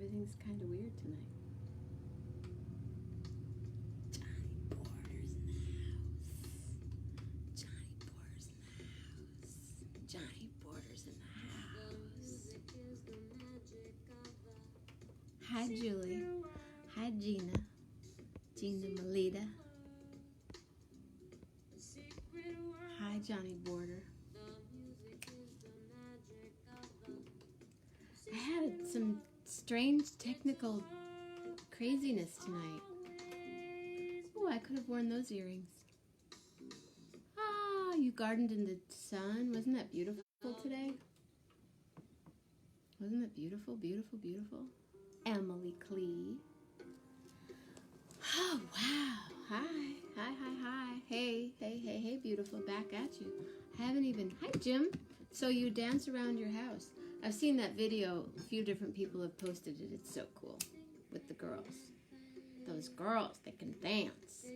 Everything's kind of weird tonight. Johnny Porter's in the house. Hi, Julie. Hi, Gina. Gina Mammina. Hi, Johnny Border. I had some strange technical craziness tonight. Oh, I could have worn those earrings. Ah, you gardened in the sun. Wasn't that beautiful today? Wasn't that beautiful, beautiful, beautiful? Emily Clee. Oh, wow. Hi. Hi, hi, hi. Hey, hey, hey, hey, beautiful. Back at you. Haven't even... Hi, Jim. So you dance around your house. I've seen that video. A few different people have posted it. It's so cool. With the girls. Those girls, they can dance.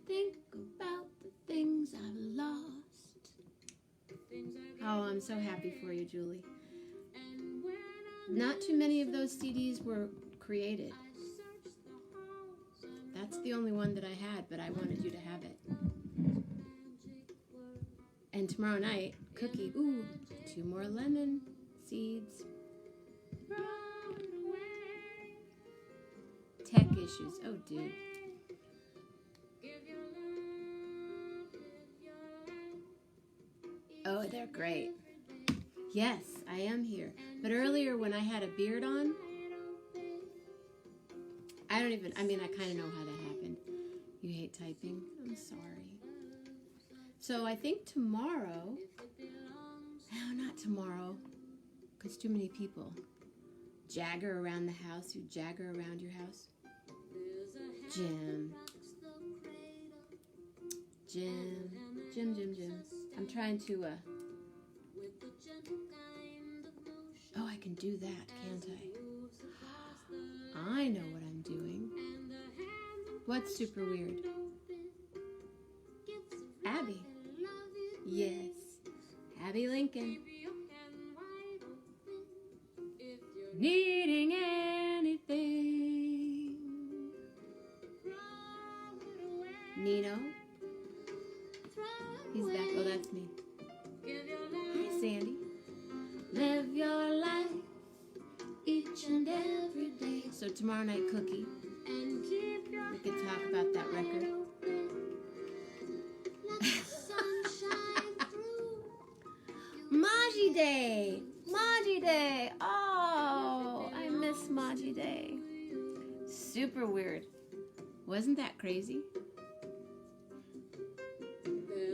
Think about the things I've lost. Oh, I'm so happy for you, Julie. Not too many of those CDs were created. That's the only one that I had, but I wanted you to have it. And tomorrow night, cookie. Ooh, 2 more lemon seeds. Tech issues. Oh, dude. Oh, they're great. Yes, I am here. But earlier when I had a beard on, I kind of know how that happened. You hate typing? I'm sorry. So I think tomorrow, no, not tomorrow, because too many people. Jagger around the house, you jagger around your house. Jim. I'm trying to, oh, I can do that, can't I? I know what I'm doing. What's super weird? Abby. Yes. Abby Lincoln. Needing anything. Nino. He's back. Oh, that's me. Hi, Sandy. Live your life each and every day. So tomorrow night, cookie. We could talk about that record. Maji Day! Maji Day! Oh, I miss Maji Day. Super weird. Wasn't that crazy?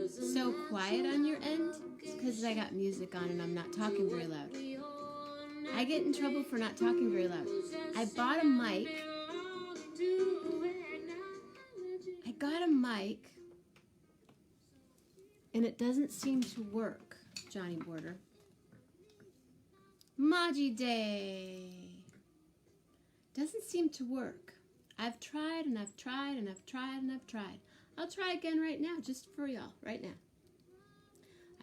So quiet on your end? It's because I got music on and I'm not talking very loud. I get in trouble for not talking very loud. I bought a mic. And it doesn't seem to work, Johnny Border. Maji Day. Doesn't seem to work. I've tried and I've tried and I've tried and I've tried. I'll try again right now, just for y'all, right now.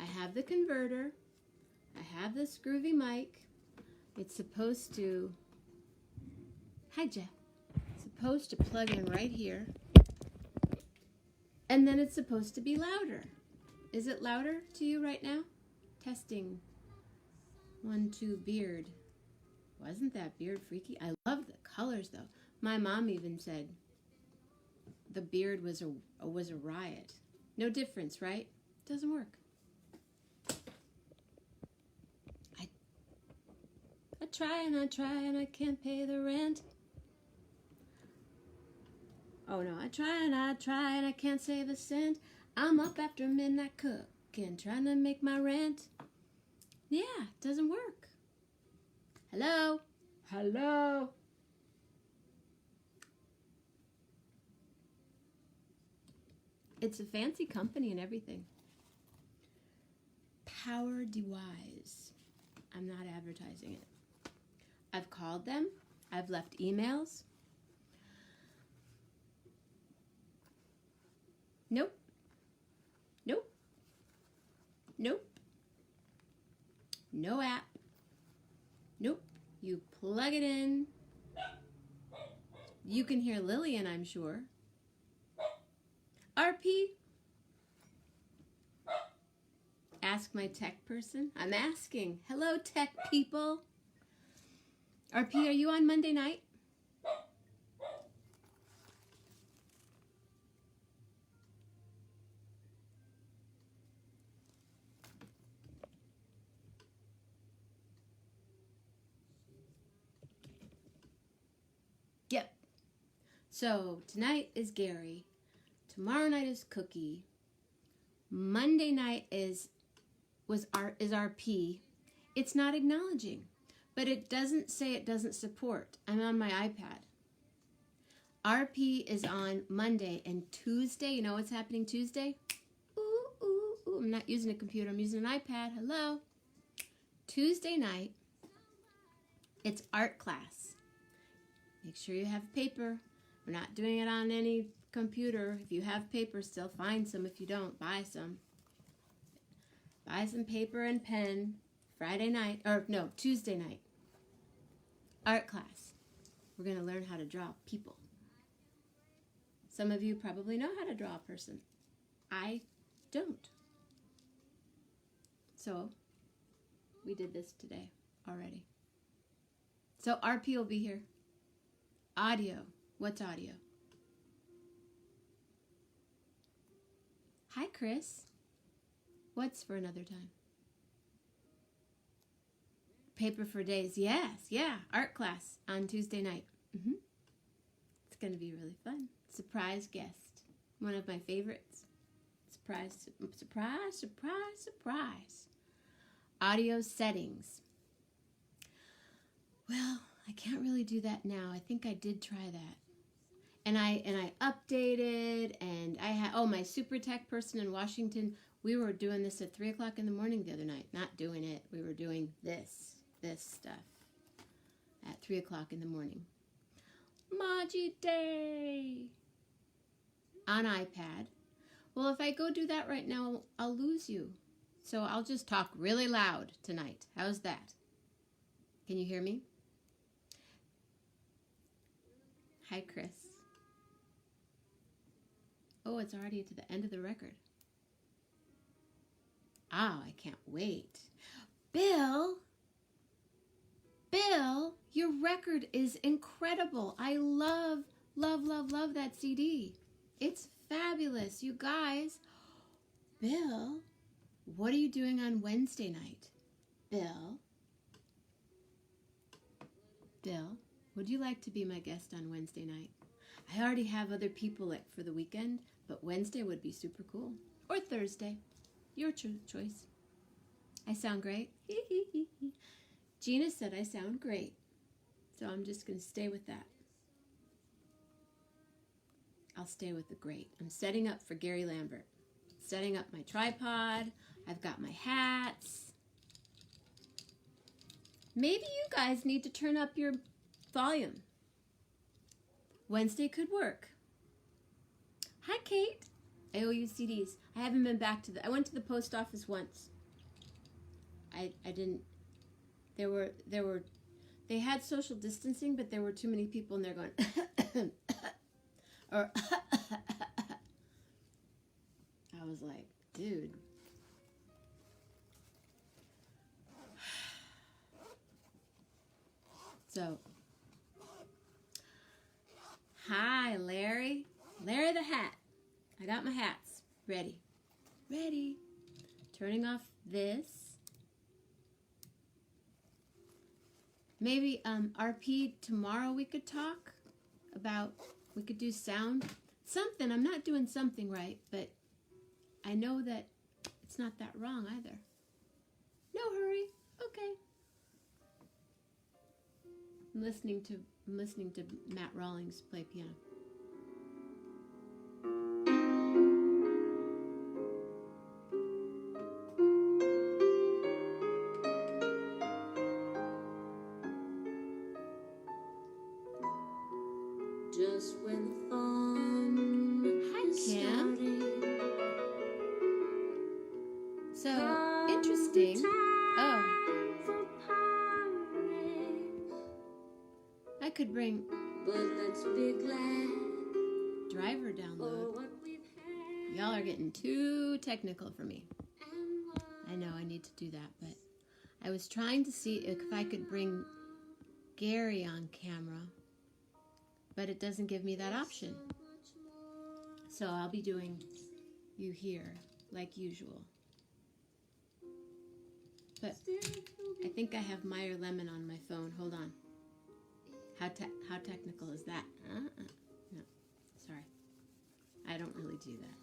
I have the converter. I have this groovy mic. It's supposed to... Hi, Jeff. It's supposed to plug in right here. And then it's supposed to be louder. Is it louder to you right now? Testing. 1, 2, beard. Wasn't that beard freaky? I love the colors, though. My mom even said the beard was a riot. No difference, right? Doesn't work. I try and I can't pay the rent. Oh no, I try and I can't save a cent. I'm up after midnight cooking, trying to make my rent. Yeah, it doesn't work. Hello? Hello? It's a fancy company and everything. Power DeWise. I'm not advertising it. I've called them. I've left emails. Nope. Nope. Nope. No app. Nope. You plug it in. You can hear Lillian, I'm sure. RP? Ask my tech person. I'm asking. Hello, tech people. RP, are you on Monday night? Yep. So tonight is Gary. Tomorrow night is Cookie. Monday night is RP. It's not acknowledging, but it doesn't say it doesn't support. I'm on my iPad. RP is on Monday and Tuesday. You know what's happening Tuesday? Ooh, ooh, ooh. I'm not using a computer. I'm using an iPad. Hello. Tuesday night, it's art class. Make sure you have paper. We're not doing it on any computer. If you have paper, still find some. If you don't, buy some. Buy some paper and pen. Tuesday night. Art class. We're going to learn how to draw people. Some of you probably know how to draw a person. I don't. So, we did this today already. So, RP will be here. Audio. What's audio? Hi, Chris. What's for another time? Paper for days. Yes, yeah. Art class on Tuesday night. It's going to be really fun. Surprise guest. One of my favorites. Surprise, surprise, surprise, surprise. Audio settings. Well, I can't really do that now. I think I did try that. And I updated, and I had, my super tech person in Washington, we were doing this at 3 o'clock in the morning the other night. Not doing it. We were doing this stuff at 3 o'clock in the morning. Maji Day on iPad. Well, if I go do that right now, I'll lose you. So I'll just talk really loud tonight. How's that? Can you hear me? Hi, Chris. Oh, it's already to the end of the record. Oh, I can't wait. Bill, your record is incredible. I love, love, love, love that CD. It's fabulous, you guys. Bill, what are you doing on Wednesday night? Bill, would you like to be my guest on Wednesday night? I already have other people for the weekend, but Wednesday would be super cool. Or Thursday. Your choice. I sound great? Gina said I sound great. So I'm just going to stay with that. I'll stay with the great. I'm setting up for Gary Lambert. Setting up my tripod. I've got my hats. Maybe you guys need to turn up your volume. Wednesday could work. Hi, Kate. I owe you CDs. I haven't been back to I went to the post office once. I didn't. They had social distancing, but there were too many people, and they're going, or I was like, dude. So, hi, Larry. Larry the hat. I got my hats. Ready. Turning off this. Maybe RP tomorrow we could talk about, we could do sound. Something. I'm not doing something right, but I know that it's not that wrong either. No hurry. Okay. I'm listening to Matt Rawlings play piano. Just when the fun Hi, Kim. So interesting. Oh. could bring but let's be glad driver for download. what we've had. Y'all are getting too technical for me. And what I know I need to do that, but I was trying to see if I could bring Gary on camera, but it doesn't give me that option. So I'll be doing you here like usual. But I think I have Meyer Lemon on my phone. Hold on. How technical is that? No, sorry. I don't really do that.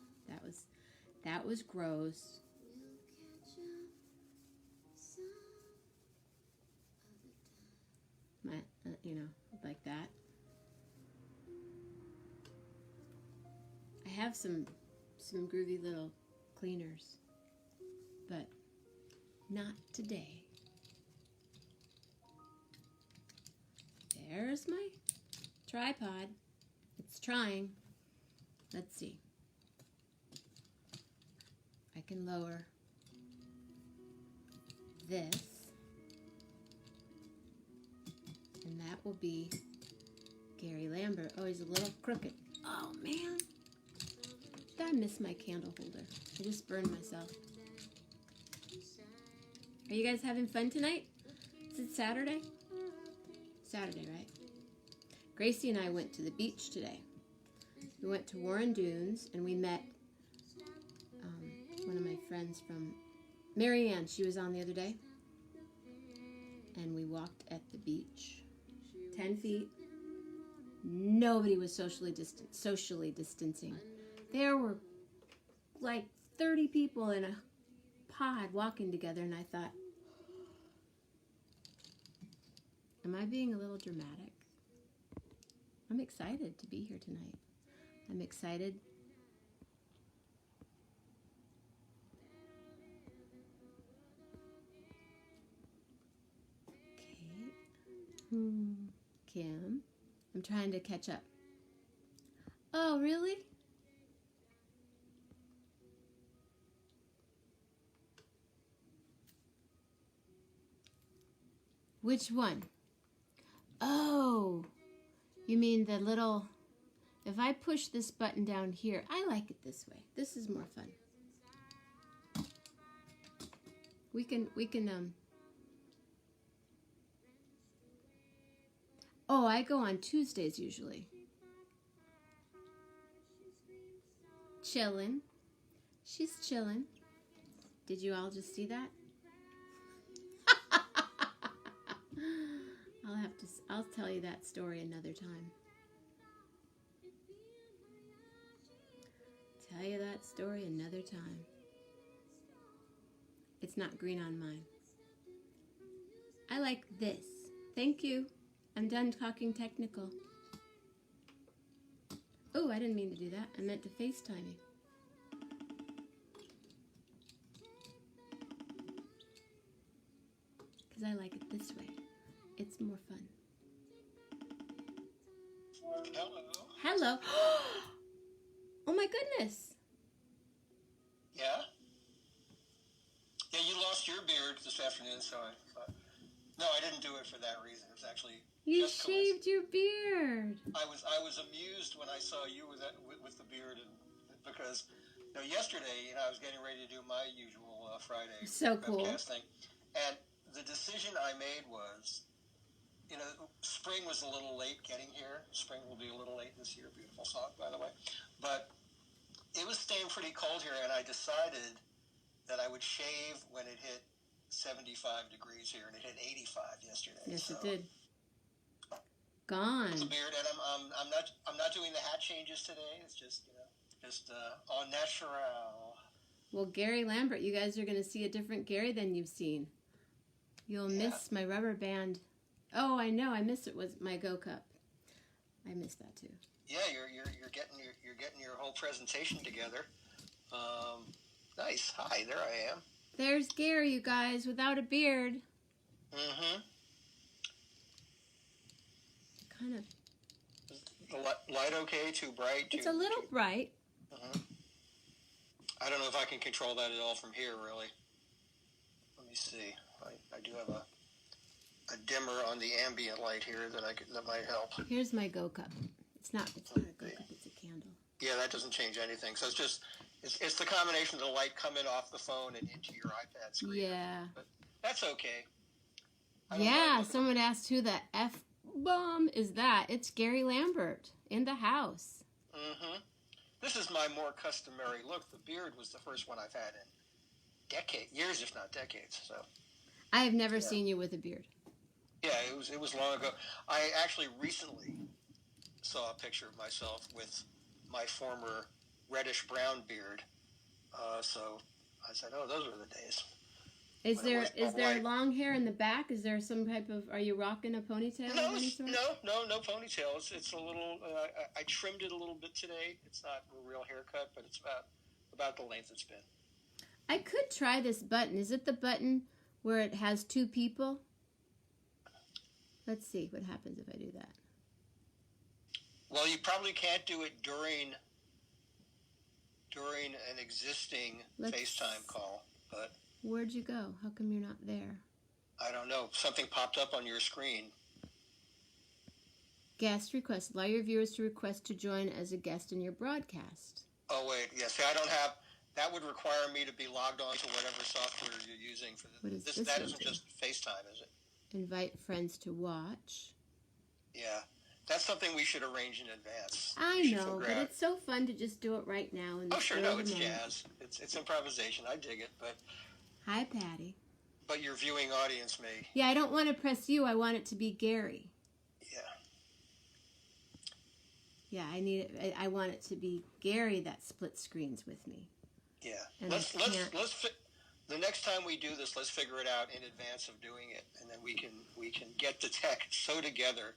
That was gross. Like that. I have some groovy little cleaners, but not today. There's my tripod. It's trying. Let's see. I can lower this. And that will be Gary Lambert. Oh, he's a little crooked. Oh, man. I miss my candle holder. I just burned myself. Are you guys having fun tonight? Is it Saturday? Saturday, right? Gracie and I went to the beach today. We went to Warren Dunes, and we met one of my friends from Marianne. She was on the other day. And we walked at the beach. 10 feet. Nobody was socially distancing. There were like 30 people in a pod walking together, and I thought, am I being a little dramatic? I'm excited to be here tonight. I'm excited. Okay. Kim. I'm trying to catch up. Oh, really? Which one? Oh, you mean the little... If I push this button down here, I like it this way. This is more fun. We can Oh, I go on Tuesdays usually. Chillin'. She's chillin'. Did you all just see that? I'll tell you that story another time. Tell you that story another time. It's not green on mine. I like this. Thank you. I'm done talking technical. Oh, I didn't mean to do that. I meant to FaceTime you. Because I like it this way. It's more fun. Hello. Hello. Oh my goodness. Yeah? Yeah, you lost your beard this afternoon, so I thought... No, I didn't do it for that reason. It was actually... You just shaved your beard. I was amused when I saw you with the beard, and because yesterday I was getting ready to do my usual Friday So cool. webcast thing, and the decision I made was, spring was a little late getting here. Spring will be a little late this year. Beautiful song, by the way, but it was staying pretty cold here, and I decided that I would shave when it hit 75 degrees here, and it hit 85 yesterday. Yes, so. it did. Gone. The beard, and I'm not doing the hat changes today. It's just au natural. Well, Gary Lambert, you guys are going to see a different Gary than you've seen. You'll miss my rubber band. Oh, I know. I miss it. Was my Go Cup. I miss that too. Yeah, you're getting your whole presentation together. Nice. Hi, there I am. There's Gary, you guys, without a beard. Mm-hmm. Kind of. The light okay? Too bright? It's a little bright. Uh-huh. I don't know if I can control that at all from here, really. Let me see. I do have a dimmer on the ambient light here that might help. Here's my Go Cup. It's not a Go Cup, it's a candle. Yeah, that doesn't change anything. So it's the combination of the light coming off the phone and into your iPad screen. Yeah. But that's okay. Yeah, someone asked who the F-bomb is that. It's Gary Lambert in the house. Mm-hmm. This is my more customary look. The beard was the first one I've had in years, if not decades. So I have never seen you with a beard. Yeah, it was long ago. I actually recently saw a picture of myself with my former reddish-brown beard. So I said, oh, those were the days. Is there long hair in the back? Is there some type of, are you rocking a ponytail? No ponytail. It's a little, I trimmed it a little bit today. It's not a real haircut, but it's about the length it's been. I could try this button. Is it the button where it has two people? Let's see what happens if I do that. Well, you probably can't do it during an existing FaceTime call, but... Where'd you go? How come you're not there? I don't know. Something popped up on your screen. Guest request. Allow your viewers to request to join as a guest in your broadcast. Oh, wait. Yeah, see, I don't have... That would require me to be logged on to whatever software you're using for this. What is this? That isn't just FaceTime, is it? Invite friends to watch. Yeah. That's something we should arrange in advance. I know, but it's so fun to just do it right now. Oh, sure. No, it's jazz. It's improvisation. I dig it, but... Hi, Patty. But your viewing audience may... Yeah, I don't want to press you. I want it to be Gary. Yeah. Yeah, I want it to be Gary that split screens with me. Yeah. And the next time we do this, let's figure it out in advance of doing it, and then we can get the tech so together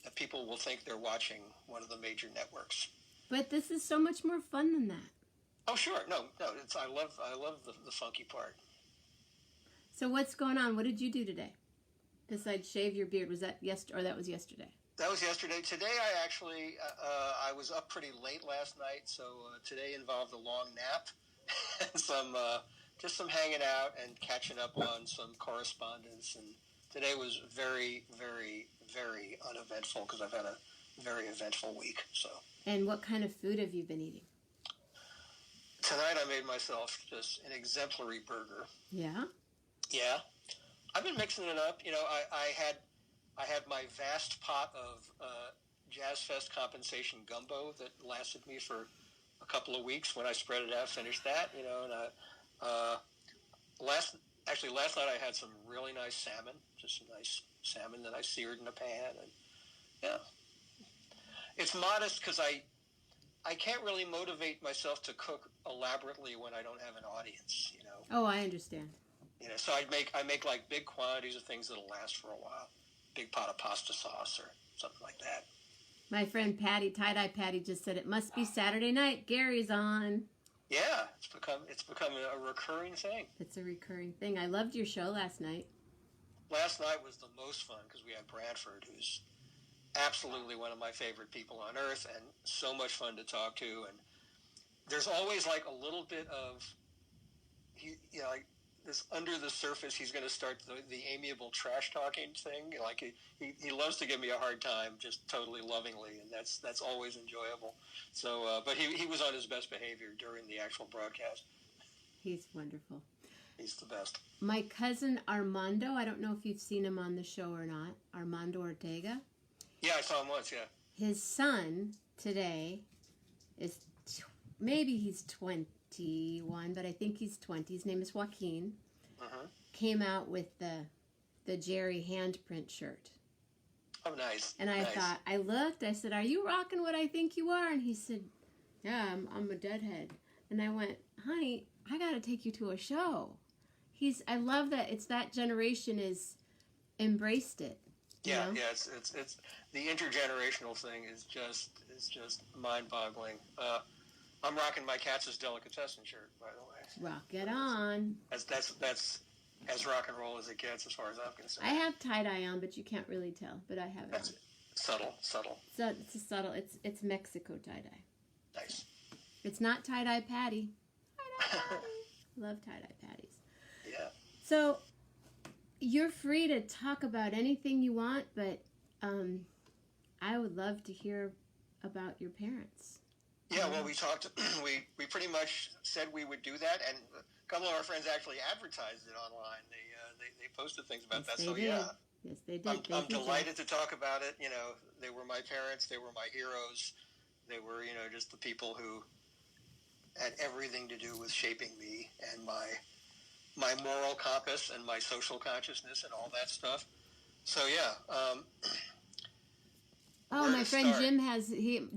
that people will think they're watching one of the major networks. But this is so much more fun than that. Oh, sure. No. I love the funky part. So what's going on? What did you do today? Besides shave your beard, was that that was yesterday? That was yesterday. Today, I actually I was up pretty late last night, so today involved a long nap and just some hanging out and catching up on some correspondence. And today was very, very, very uneventful because I've had a very eventful week. So. And what kind of food have you been eating? Tonight I made myself just an exemplary burger. Yeah? Yeah. I've been mixing it up. You know, I had my vast pot of Jazz Fest compensation gumbo that lasted me for a couple of weeks. When I spread it out, finished that, you know, and last night I had some really nice salmon, just some nice salmon that I seared in a pan, and yeah. It's modest because I can't really motivate myself to cook elaborately when I don't have an audience, you know. Oh, I understand. You know, so I make like big quantities of things that'll last for a while. Big pot of pasta sauce or something like that. My friend Patty, Tie-Dye Patty, just said it must be Saturday night. Gary's on. Yeah, it's become a recurring thing. It's a recurring thing. I loved your show last night. Last night was the most fun because we had Bradford, who's absolutely one of my favorite people on earth and so much fun to talk to. And there's always like a little bit of, like this under the surface, he's going to start the amiable trash talking thing. Like he loves to give me a hard time, just totally lovingly, and that's always enjoyable. So, but he was on his best behavior during the actual broadcast. He's wonderful. He's the best. My cousin Armando, I don't know if you've seen him on the show or not, Armando Ortega. Yeah, I saw him once, yeah. His son today is, maybe he's 21, but I think he's 20. His name is Joaquin. Uh-huh. Came out with the Jerry handprint shirt. Oh, nice. And I thought, I said, are you rocking what I think you are? And he said, yeah, I'm a deadhead. And I went, honey, I got to take you to a show. I love that it's that generation is embraced it. Yeah, yeah, it's the intergenerational thing is just mind-boggling. I'm rocking my Katz's Delicatessen shirt, by the way. Rock it on. That's as rock and roll as it gets, as far as I'm concerned. I have tie-dye on, but you can't really tell. But I have it That's on. Subtle. So it's a subtle. It's Mexico tie-dye. Nice. It's not tie-dye patty. Tie-dye patty. Love tie-dye patties. Yeah. So, you're free to talk about anything you want, but I would love to hear about your parents. Yeah, well, we talked. We pretty much said we would do that, and a couple of our friends actually advertised it online. They posted things about Yes, that. they So did. yeah, Yes, they did. I'm Thank you, delighted Jeff. to talk about it. You know, they were my parents. They were my heroes. They were, you know, just the people who had everything to do with shaping me and my moral compass and my social consciousness and all that stuff. So yeah, Oh, where my to friend start?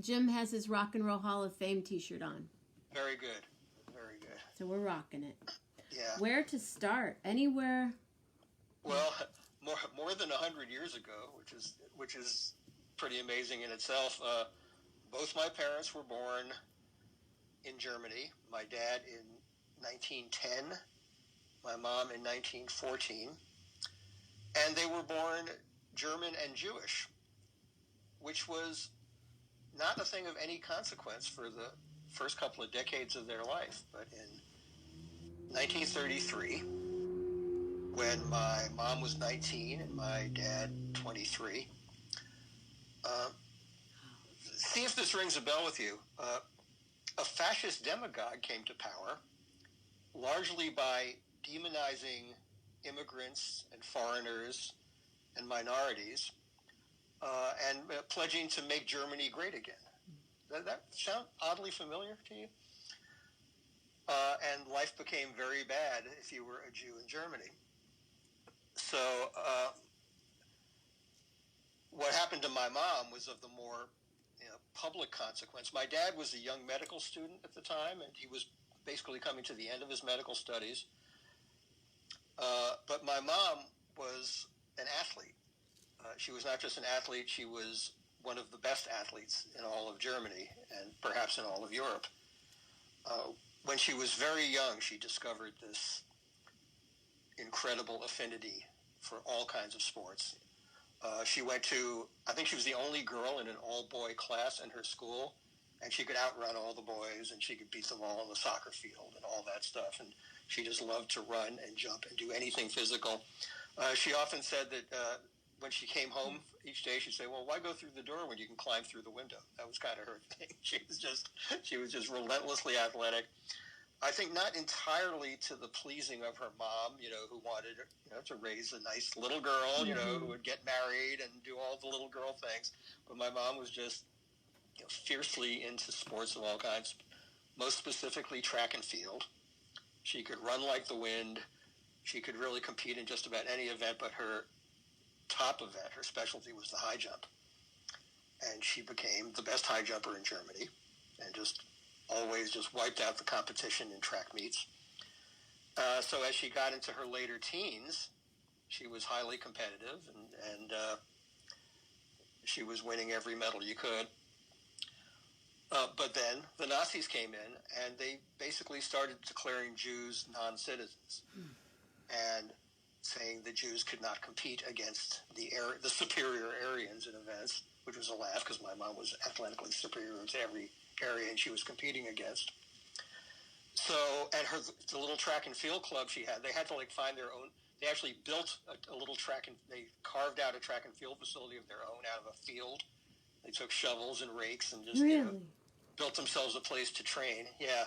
Jim has his Rock and Roll Hall of Fame T-shirt on. Very good, very good. So we're rocking it. Yeah. Where to start? Anywhere. Well, more than 100 years ago, which is pretty amazing in itself. Both my parents were born in Germany. My dad in 1910, my mom in 1914, and they were born German and Jewish, which was not a thing of any consequence for the first couple of decades of their life. But in 1933, when my mom was 19 and my dad 23, see if this rings a bell with you. A fascist demagogue came to power, largely by demonizing immigrants and foreigners and minorities, and pledging to make Germany great again. Does that sound oddly familiar to you? And life became very bad if you were a Jew in Germany. So what happened to my mom was of the more public consequence. My dad was a young medical student at the time, and he was basically coming to the end of his medical studies. But my mom was an athlete. She was not just an athlete, she was one of the best athletes in all of Germany and perhaps in all of Europe. When she was very young, she discovered this incredible affinity for all kinds of sports. She went to, I think she was the only girl in an all-boy class in her school, and she could outrun all the boys, and she could beat them all on the soccer field and all that stuff. And she just loved to run and jump and do anything physical. She often said that when she came home each day, she'd say, "Well, why go through the door when you can climb through the window?" That was kind of her thing. She was just relentlessly athletic. I think not entirely to the pleasing of her mom, who wanted to raise a nice little girl, who would get married and do all the little girl things. But my mom was just fiercely into sports of all kinds, most specifically track and field. She could run like the wind. She could really compete in just about any event, but her top event, her specialty, was the high jump. And she became the best high jumper in Germany and just always just wiped out the competition in track meets. So as she got into her later teens, she was highly competitive, and she was winning every medal you could. But then the Nazis came in, and they basically started declaring Jews non-citizens and saying the Jews could not compete against the superior Aryans in events, which was a laugh because my mom was athletically superior to every Aryan she was competing against. So, and the little track and field club she had, they had to find their own. They actually built a little they carved out a track and field facility of their own out of a field. They took shovels and rakes and just built themselves a place to train. Yeah,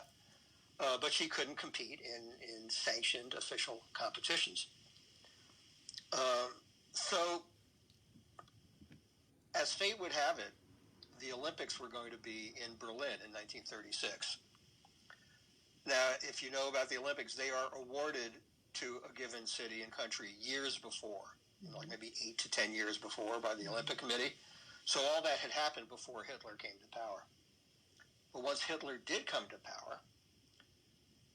but she couldn't compete in sanctioned official competitions. So, as fate would have it, the Olympics were going to be in Berlin in 1936. Now, if you know about the Olympics, they are awarded to a given city and country years before, maybe 8 to 10 years before by the Olympic Committee. So all that had happened before Hitler came to power. But once Hitler did come to power,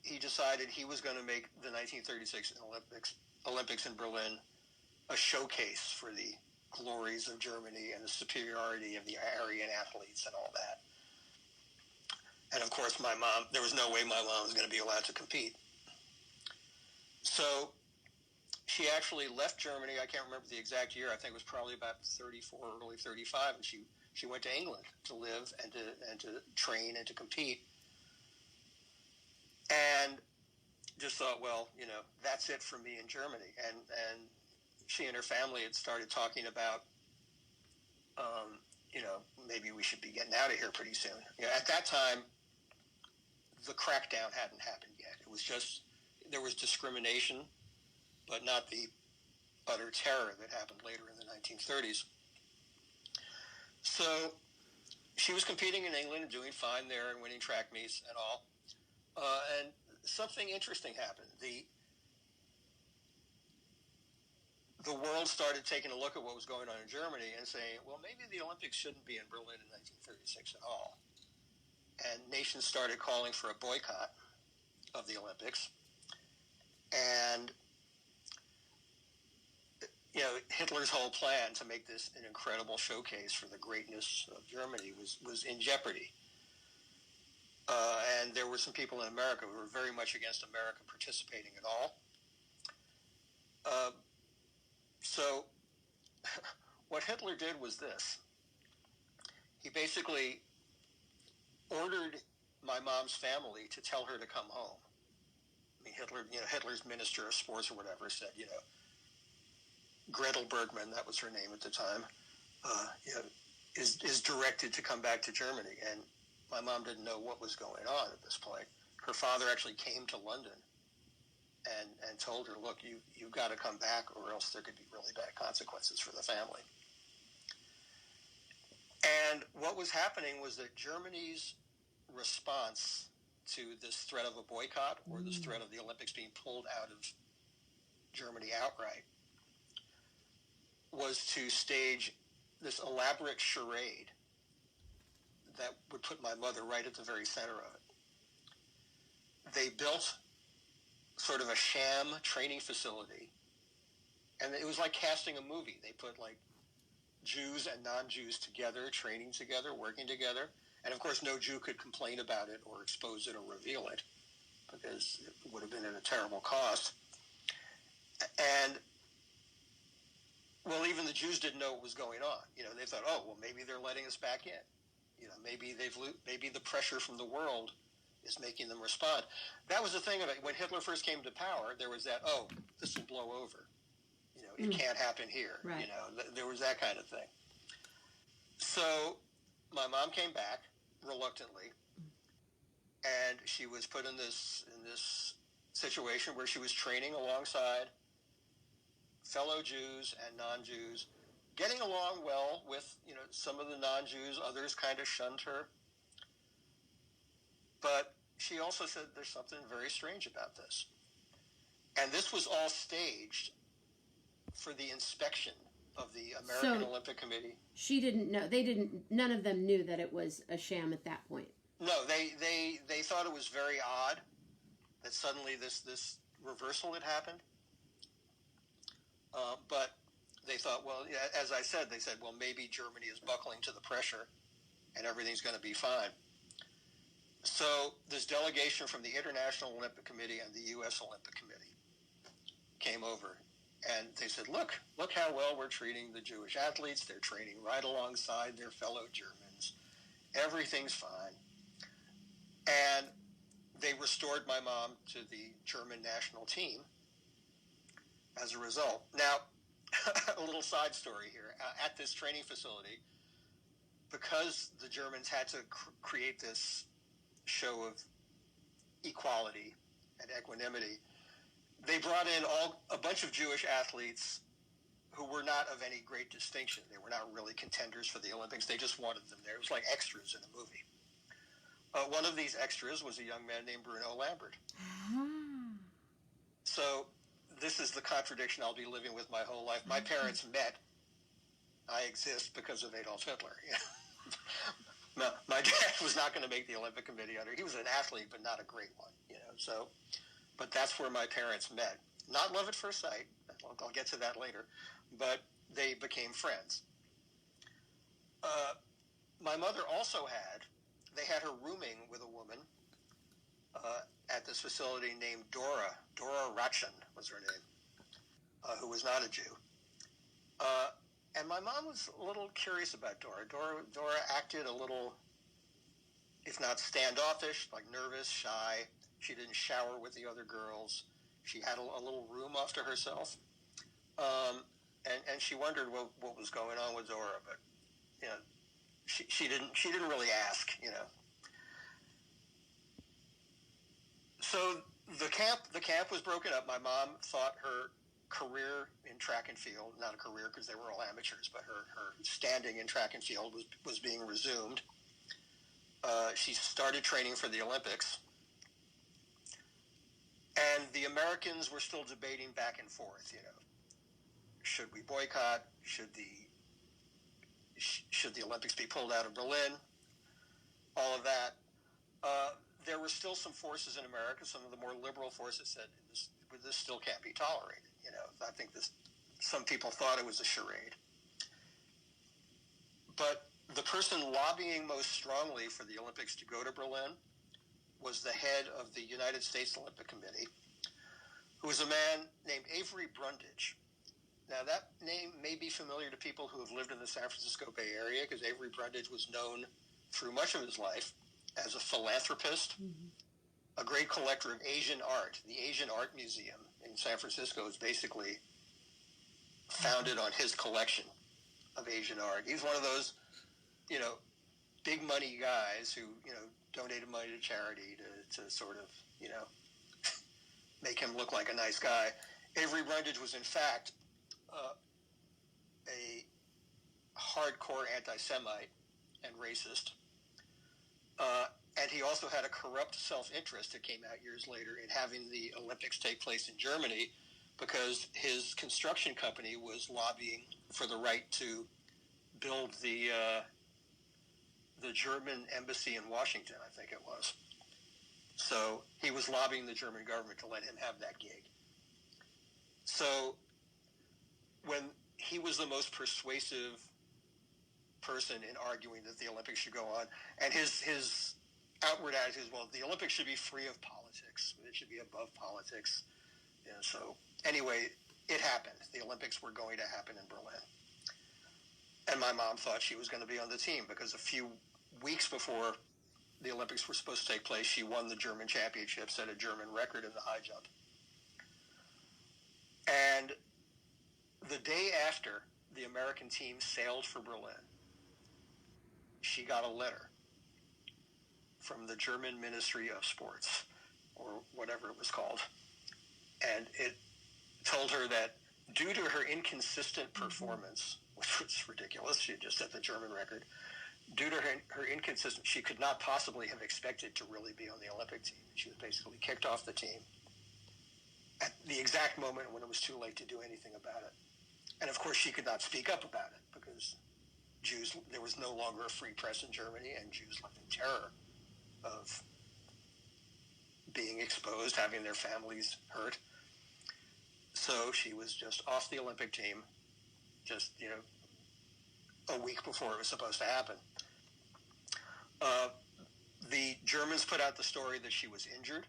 he decided he was going to make the 1936 Olympics in Berlin a showcase for the glories of Germany and the superiority of the Aryan athletes and all that. And of course, there was no way my mom was going to be allowed to compete. So she actually left Germany. I can't remember the exact year. I think it was probably about 34, early 35. And she went to England to live and to train and to compete. And just thought, well, that's it for me in Germany. And she and her family had started talking about, maybe we should be getting out of here pretty soon. At that time, the crackdown hadn't happened yet. It was just, there was discrimination, but not the utter terror that happened later in the 1930s. So she was competing in England and doing fine there and winning track meets and all. And something interesting happened. The world started taking a look at what was going on in Germany and saying, well, maybe the Olympics shouldn't be in Berlin in 1936 at all. And nations started calling for a boycott of the Olympics. And, Hitler's whole plan to make this an incredible showcase for the greatness of Germany was in jeopardy. And there were some people in America who were very much against America participating at all. So what Hitler did was this. He basically ordered my mom's family to tell her to come home. I mean, Hitler's Minister of Sports or whatever said, Gretel Bergman, that was her name at the time, is directed to come back to Germany. And my mom didn't know what was going on at this point. Her father actually came to London and told her, look, you've got to come back or else there could be really bad consequences for the family. And what was happening was that Germany's response to this threat of a boycott or this threat of the Olympics being pulled out of Germany outright was to stage this elaborate charade that would put my mother right at the very center of it. They built sort of a sham training facility, and it was like casting a movie. They put like Jews and non-Jews together, training together, working together, and of course no Jew could complain about it or expose it or reveal it because it would have been at a terrible cost. And well, even the Jews didn't know what was going on. They thought, oh, well, maybe they're letting us back in. Maybe the pressure from the world is making them respond. That was the thing of it. When Hitler first came to power, there was that, oh, this will blow over. It can't happen here. Right. There was that kind of thing. So my mom came back reluctantly, and she was put in this situation where she was training alongside fellow Jews and non-Jews, getting along well with, some of the non-Jews. Others kind of shunned her. But she also said there's something very strange about this. And this was all staged for the inspection of the American Olympic Committee. She didn't know. None of them knew that it was a sham at that point. No, they thought it was very odd that suddenly this reversal had happened. But they thought, well, as I said, they said, well, maybe Germany is buckling to the pressure and everything's going to be fine. So this delegation from the International Olympic Committee and the U.S. Olympic Committee came over, and they said, look how well we're treating the Jewish athletes. They're training right alongside their fellow Germans. Everything's fine. And they restored my mom to the German national team as a result. Now, a little side story here. At this training facility, because the Germans had to create this show of equality and equanimity, they brought in a bunch of Jewish athletes who were not of any great distinction. They were not really contenders for the Olympics. They just wanted them there. It was like extras in a movie. One of these extras was a young man named Bruno Lambert. So this is the contradiction I'll be living with my whole life. My parents met. I exist because of Adolf Hitler. My dad was not going to make the Olympic Committee he was an athlete, but not a great one, So, but that's where my parents met. Not love at first sight. I'll get to that later. But they became friends. My mother also they had her rooming with a woman at this facility named Dora Ratchen was her name, who was not a Jew. And my mom was a little curious about Dora. Dora acted a little, if not standoffish, like nervous, shy. She didn't shower with the other girls. She had a little room off to herself. and she wondered what was going on with Dora, but you know, she didn't really ask, you know. So the camp was broken up. My mom thought her career in track and field, not a career because they were all amateurs, but her standing in track and field was being resumed. She started training for the Olympics, and the Americans were still debating back and forth, you know. Should we boycott? Should the Olympics be pulled out of Berlin? All of that. There were still some forces in America, some of the more liberal forces said this still can't be tolerated. You know, I think some people thought it was a charade. But the person lobbying most strongly for the Olympics to go to Berlin was the head of the United States Olympic Committee, who was a man named Avery Brundage. Now, that name may be familiar to people who have lived in the San Francisco Bay Area, because Avery Brundage was known through much of his life as a philanthropist, a great collector of Asian art. The Asian Art Museum in San Francisco is basically founded on his collection of Asian art. He's one of those, you know, big money guys who, you know, donated money to charity to sort of, you know, make him look like a nice guy. Avery Brundage was, in fact, a hardcore anti-Semite and racist. And he also had a corrupt self-interest that came out years later in having the Olympics take place in Germany, because his construction company was lobbying for the right to build the German embassy in Washington, I think it was. So he was lobbying the German government to let him have that gig. So when he was the most persuasive person in arguing that the Olympics should go on, and his outward attitude is, well, the Olympics should be free of politics. It should be above politics. You know, so anyway, it happened. The Olympics were going to happen in Berlin. And my mom thought she was going to be on the team, because a few weeks before the Olympics were supposed to take place, she won the German championship, set a German record in the high jump. And the day after the American team sailed for Berlin, she got a letter from the German Ministry of Sports, or whatever it was called. And it told her that due to her inconsistent performance, which was ridiculous, she had just set the German record, due to her inconsistent, she could not possibly have expected to really be on the Olympic team. She was basically kicked off the team at the exact moment when it was too late to do anything about it. And of course, she could not speak up about it, because there was no longer a free press in Germany, and Jews lived in terror of being exposed, having their families hurt. So she was just off the Olympic team, just, you know, a week before it was supposed to happen. The Germans put out the story that she was injured.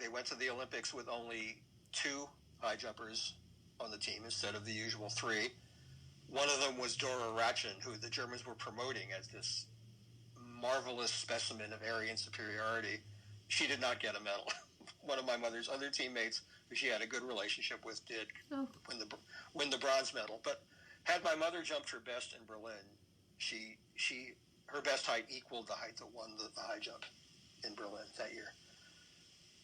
They went to the Olympics with only 2 high jumpers on the team instead of the usual 3. One of them was Dora Ratchen, who the Germans were promoting as this marvelous specimen of Aryan superiority. She did not get a medal. One of my mother's other teammates, who she had a good relationship with, did win the bronze medal. But had my mother jumped her best in Berlin, her best height equaled the height that won the high jump in Berlin that year.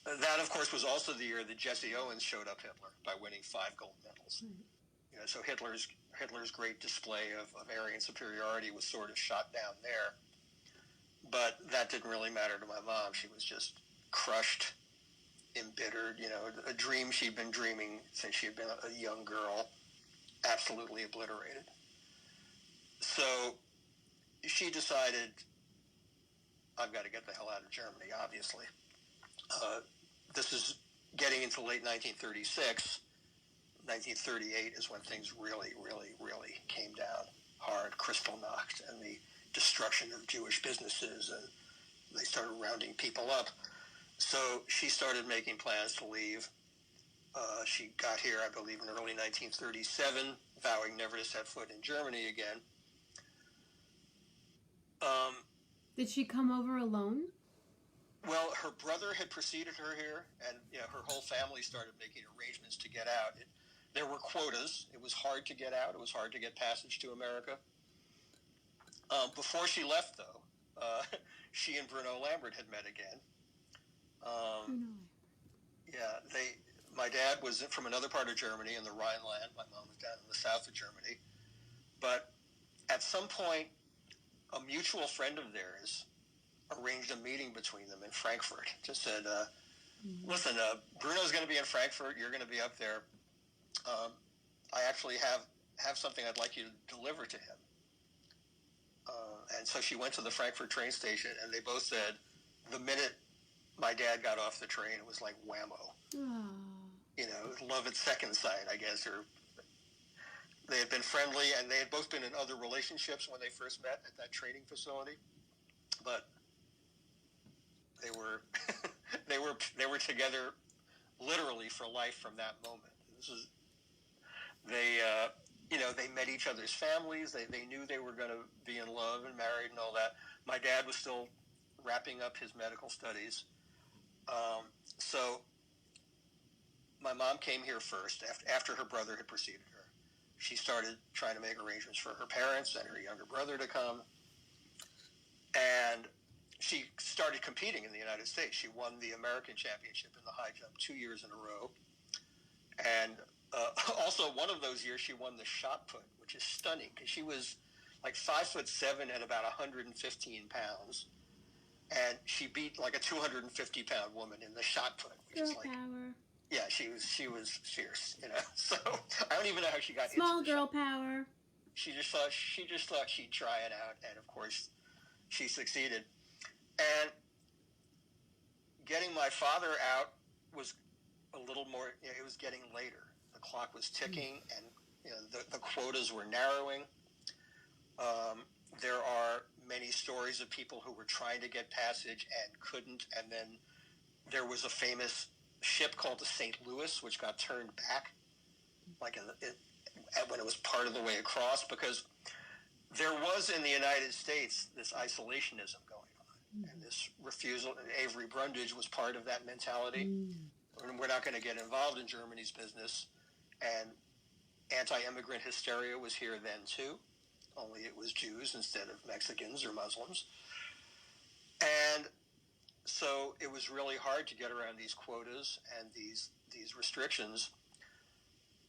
That, of course, was also the year that Jesse Owens showed up Hitler by winning 5 gold medals. You know, so Hitler's great display of Aryan superiority was sort of shot down there. But that didn't really matter to my mom. She was just crushed, embittered, you know, a dream she'd been dreaming since she had been a young girl, absolutely obliterated. So she decided, I've got to get the hell out of Germany, obviously. This is getting into late 1936. 1938 is when things really, really, really came down hard, Kristallnacht, and the destruction of Jewish businesses, and they started rounding people up. So she started making plans to leave. She got here, I believe, in early 1937, vowing never to set foot in Germany again. Did she come over alone? Well, her brother had preceded her here, and you know, her whole family started making arrangements to get out. there were quotas. It was hard to get out. It was hard to get passage to America. Before she left, though, she and Bruno Lambert had met again. Yeah, my dad was from another part of Germany in the Rhineland. My mom was down in the south of Germany. But at some point, a mutual friend of theirs arranged a meeting between them in Frankfurt. Just said, listen, Bruno's going to be in Frankfurt. You're going to be up there. I actually have something I'd like you to deliver to him. And so she went to the Frankfurt train station, and they both said, the minute my dad got off the train, it was like whammo. Aww. You know, love at second sight, I guess. Or they had been friendly, and they had both been in other relationships when they first met at that training facility. But they were they were together literally for life from that moment. They met each other's families. They knew they were going to be in love and married and all that. My dad was still wrapping up his medical studies. So my mom came here first after her brother had preceded her. She started trying to make arrangements for her parents and her younger brother to come. And she started competing in the United States. She won the American championship in the high jump 2 years in a row. And also, one of those years, she won the shot put, which is stunning because she was like 5'7" and about 115 pounds, and she beat like a 250-pound woman in the shot put, which Girl is like power. Yeah, she was fierce, you know. So I don't even know how she got Small into the girl shot. power. She just thought she'd try it out, and of course, she succeeded. And getting my father out was a little more. You know, it was getting later. The clock was ticking, and you know, the quotas were narrowing. There are many stories of people who were trying to get passage and couldn't, and then there was a famous ship called the St. Louis, which got turned back, like when it was part of the way across, because there was in the United States this isolationism going on, and this refusal. And Avery Brundage was part of that mentality. And we're not going to get involved in Germany's business. And anti-immigrant hysteria was here then too, only it was Jews instead of Mexicans or Muslims. And so it was really hard to get around these quotas and these restrictions.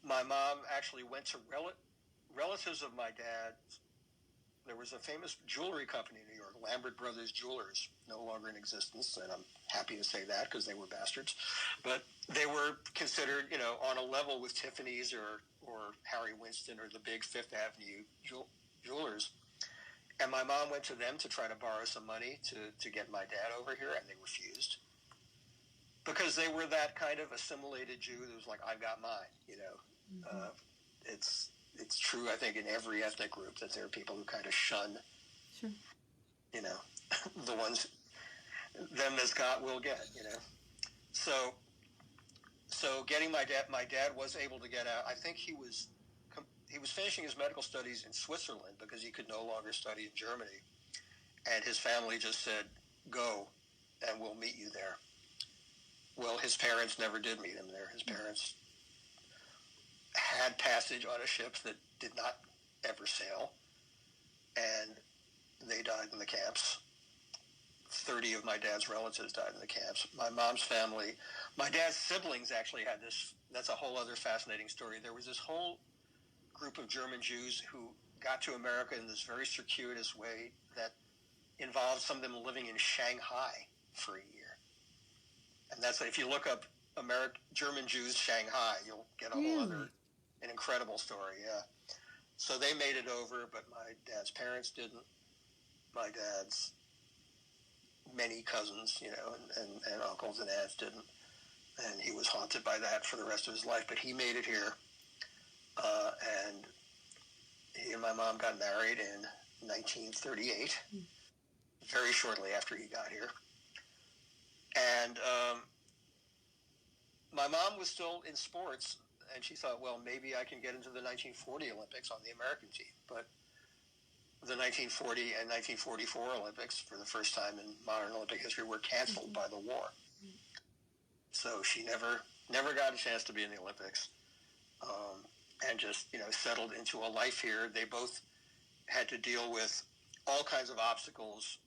My mom actually went to relatives of my dad. There was a famous jewelry company in New York, Lambert Brothers Jewelers, no longer in existence, and I'm happy to say that because they were bastards. But they were considered, you know, on a level with Tiffany's or Harry Winston or the big Fifth Avenue jewelers. And my mom went to them to try to borrow some money to get my dad over here, and they refused. Because they were that kind of assimilated Jew that was like, I've got mine, you know. It's true, I think, in every ethnic group that there are people who kind of shun, you know, the ones, them that's got will get, you know. So getting my dad was able to get out. I think he was finishing his medical studies in Switzerland because he could no longer study in Germany. And his family just said, go, and we'll meet you there. Well, his parents never did meet him there. His parents had passage on a ship that did not ever sail, and they died in the camps. 30 of my dad's relatives died in the camps. My mom's family, my dad's siblings actually had this. That's a whole other fascinating story. There was this whole group of German Jews who got to America in this very circuitous way that involved some of them living in Shanghai for a year. And that's, if you look up German Jews Shanghai, you'll get a whole other, an incredible story, yeah. So they made it over, but my dad's parents didn't. My dad's many cousins, you know, and uncles and aunts didn't. And he was haunted by that for the rest of his life, but he made it here. And he and my mom got married in 1938, very shortly after he got here. And my mom was still in sports, and she thought, well, maybe I can get into the 1940 Olympics on the American team. But the 1940 and 1944 Olympics, for the first time in modern Olympic history, were canceled by the war. So she never got a chance to be in the Olympics. and just, settled into a life here. They both had to deal with all kinds of obstacles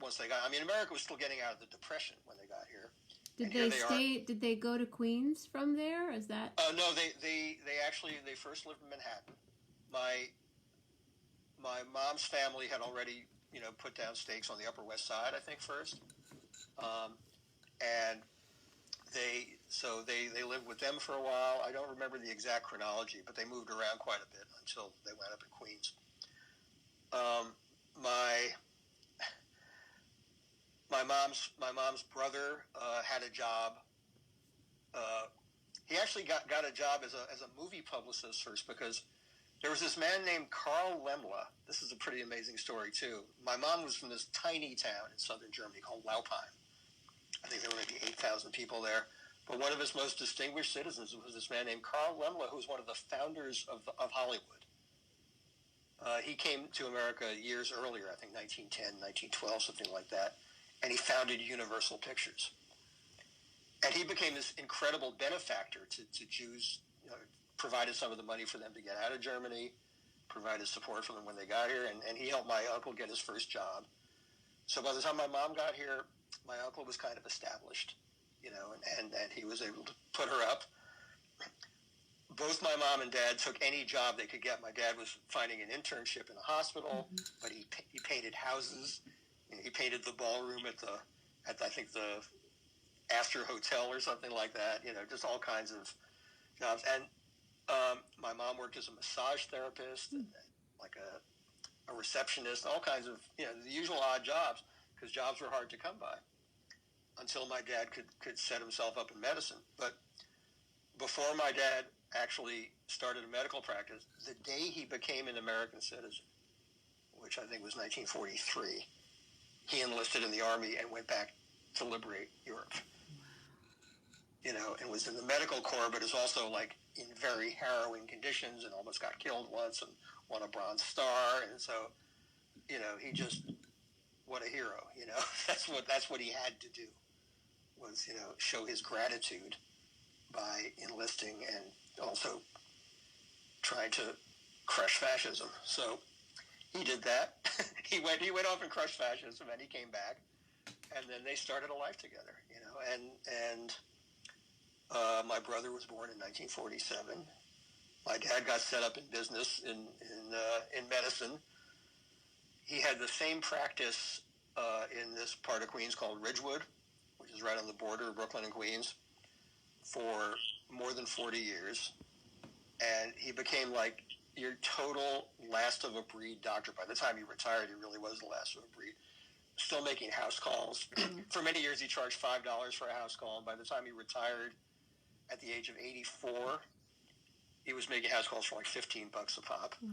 once they got. I mean, America was still getting out of the Depression when they got here. Did they stay? Did they go to Queens from there? Is that? No, they actually first lived in Manhattan. My mom's family had already put down stakes on the Upper West Side, I think, first, and they lived with them for a while. I don't remember the exact chronology, but they moved around quite a bit until they wound up in Queens. My mom's brother had a job. He actually got a job as a movie publicist first, because there was this man named Karl Lemla. This is a pretty amazing story too. My mom was from this tiny town in southern Germany called Laupheim. I think there were maybe 8,000 people there. But one of his most distinguished citizens was this man named Karl Lemla, who was one of the founders of Hollywood. He came to America years earlier, I think 1910, 1912, something like that, and he founded Universal Pictures. And he became this incredible benefactor to Jews, provided some of the money for them to get out of Germany, provided support for them when they got here, and he helped my uncle get his first job. So by the time my mom got here, my uncle was kind of established, and he was able to put her up. Both my mom and dad took any job they could get. My dad was finding an internship in a hospital, but he painted houses. He painted the ballroom at I think the Astor Hotel or something like that. Just all kinds of jobs. And my mom worked as a massage therapist, and like a receptionist, all kinds of the usual odd jobs, because jobs were hard to come by until my dad could set himself up in medicine. But before my dad actually started a medical practice, the day he became an American citizen, which I think was 1943, he enlisted in the Army and went back to liberate Europe. And was in the medical corps, but is also like in very harrowing conditions, and almost got killed once and won a Bronze Star. And so, he just, what a hero, that's what he had to do, was, show his gratitude by enlisting and also trying to crush fascism. So he did that. he went off and crushed fascism, and he came back, and then they started a life together, and my brother was born in 1947. My dad got set up in business in medicine. He had the same practice in this part of Queens called Ridgewood, which is right on the border of Brooklyn and Queens, for more than 40 years. And he became like your total last of a breed doctor. By the time he retired, he really was the last of a breed. Still making house calls. For many years, he charged $5 for a house call. And by the time he retired, at the age of 84, he was making house calls for like $15 a pop. Wow.